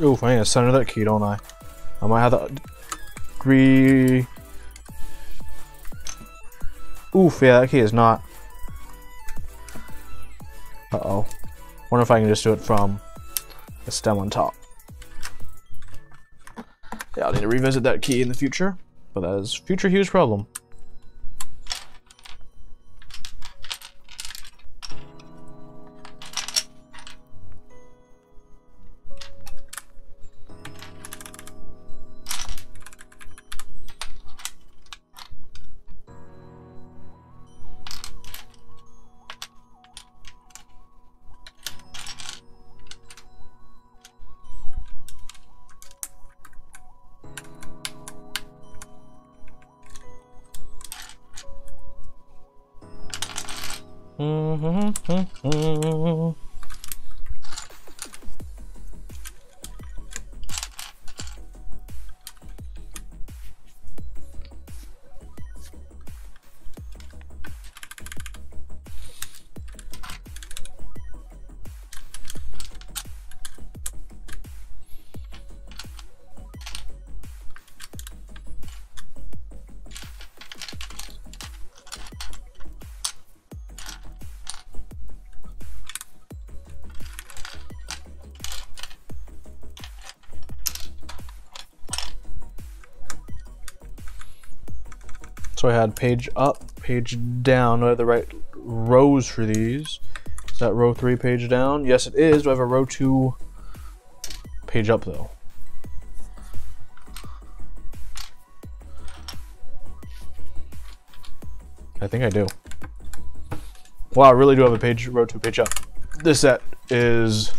Oof, I need to center that key, don't I? I might have to agree. Oof, yeah, that key is not. Uh-oh. Wonder if I can just do it from the stem on top. Yeah, I'll need to revisit that key in the future, but that is future Hugh's problem. So I had page up, page down. Do I have the right rows for these? Is that row 3 page down? Yes, it is. Do I have a row 2 page up though? I think I do. Wow, I really do have a page, row 2 page up. This set is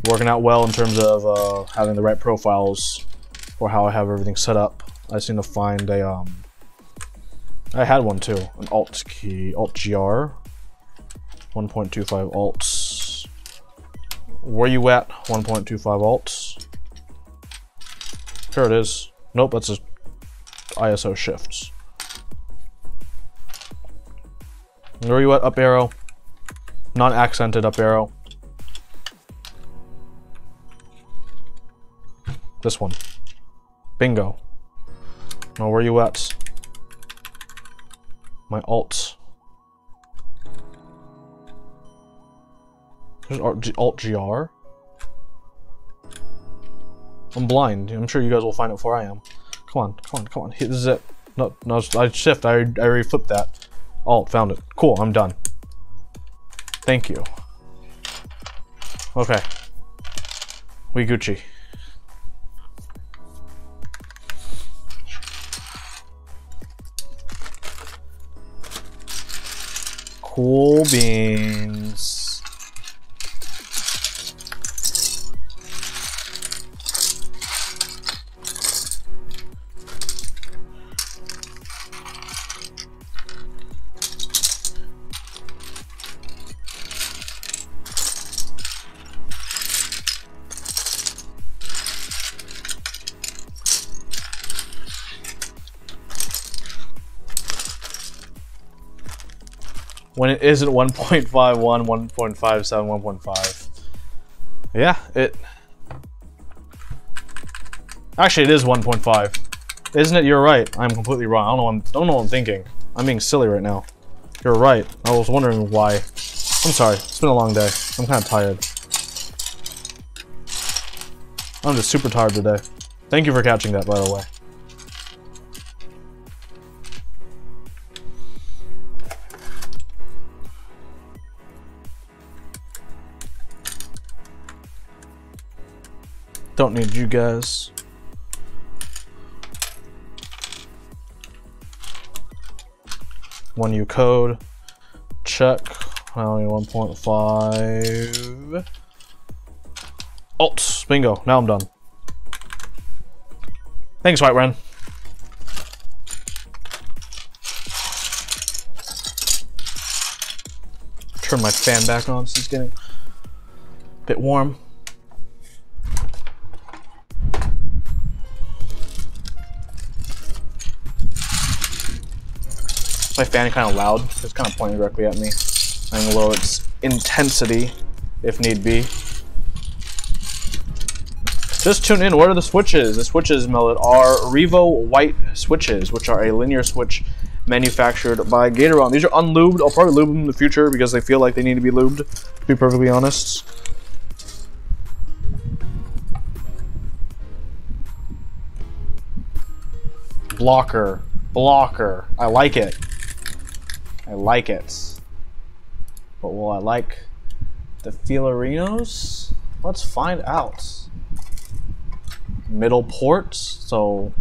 working out well in terms of having the right profiles for how I have everything set up. I just need to find a I had one too, an alt key, alt gr, 1.25 alts. Where you at? 1.25 alts. Here it is. Nope, that's just ISO shifts. Where are you at? Up arrow. Non-accented up arrow. This one. Bingo. Now where are you at? My alt. There's alt gr. I'm blind. I'm sure you guys will find it before I am. Come on, come on, come on. This is it. No, no, I shift. I already flipped that. Alt, found it. Cool, I'm done. Thank you. Okay. We Gucci. Cool beans. When it isn't 1.51, 1.57, 1.5. Yeah, it... Actually, it is 1.5. Isn't it? You're right. I'm completely wrong. I don't know what I'm thinking. I'm being silly right now. You're right. I was wondering why. I'm sorry. It's been a long day. I'm kind of tired. I'm just super tired today. Thank you for catching that, by the way. Don't need you guys. One U code. Check. Only 1.5. Alt. Bingo. Now I'm done. Thanks, White Ren. Turn my fan back on since it's getting a bit warm. My fan kind of loud. It's kind of pointing directly at me. I can lower its intensity if need be. Just tune in. What are the switches? The switches, Millet, are Revo white switches, which are a linear switch manufactured by Gatoron. These are unlubed. I'll probably lube them in the future because they feel like they need to be lubed, to be perfectly honest. Blocker. Blocker. I like it. I like it. But will I like the Filarinos? Let's find out. Middle port, so...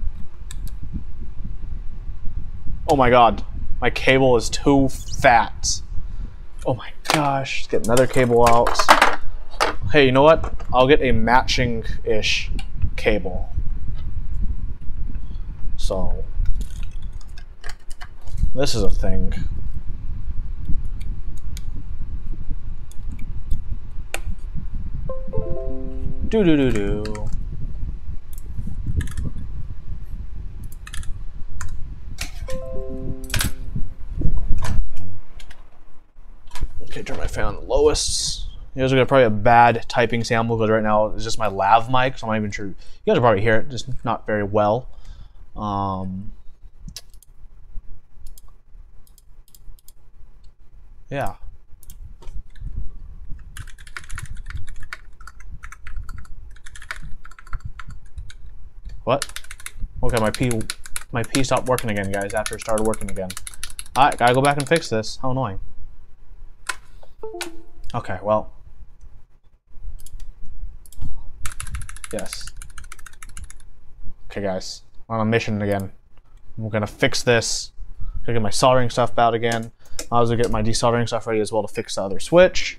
Oh my god. My cable is too fat. Oh my gosh. Let's get another cable out. Hey, you know what? I'll get a matching-ish cable. So... This is a thing. Do-do-do-do. Okay, turn my fan on the lowest. You guys are gonna probably have a bad typing sample because right now it's just my lav mic, so I'm not even sure. You guys will probably hear it, just not very well. Yeah. What? Okay, my P stopped working again, guys, after it started working again. Alright, gotta go back and fix this. How annoying. Okay, well. Yes. Okay, guys. We're on a mission again. I'm gonna fix this. I'm gonna get my soldering stuff out again. I was gonna get my desoldering stuff ready as well to fix the other switch.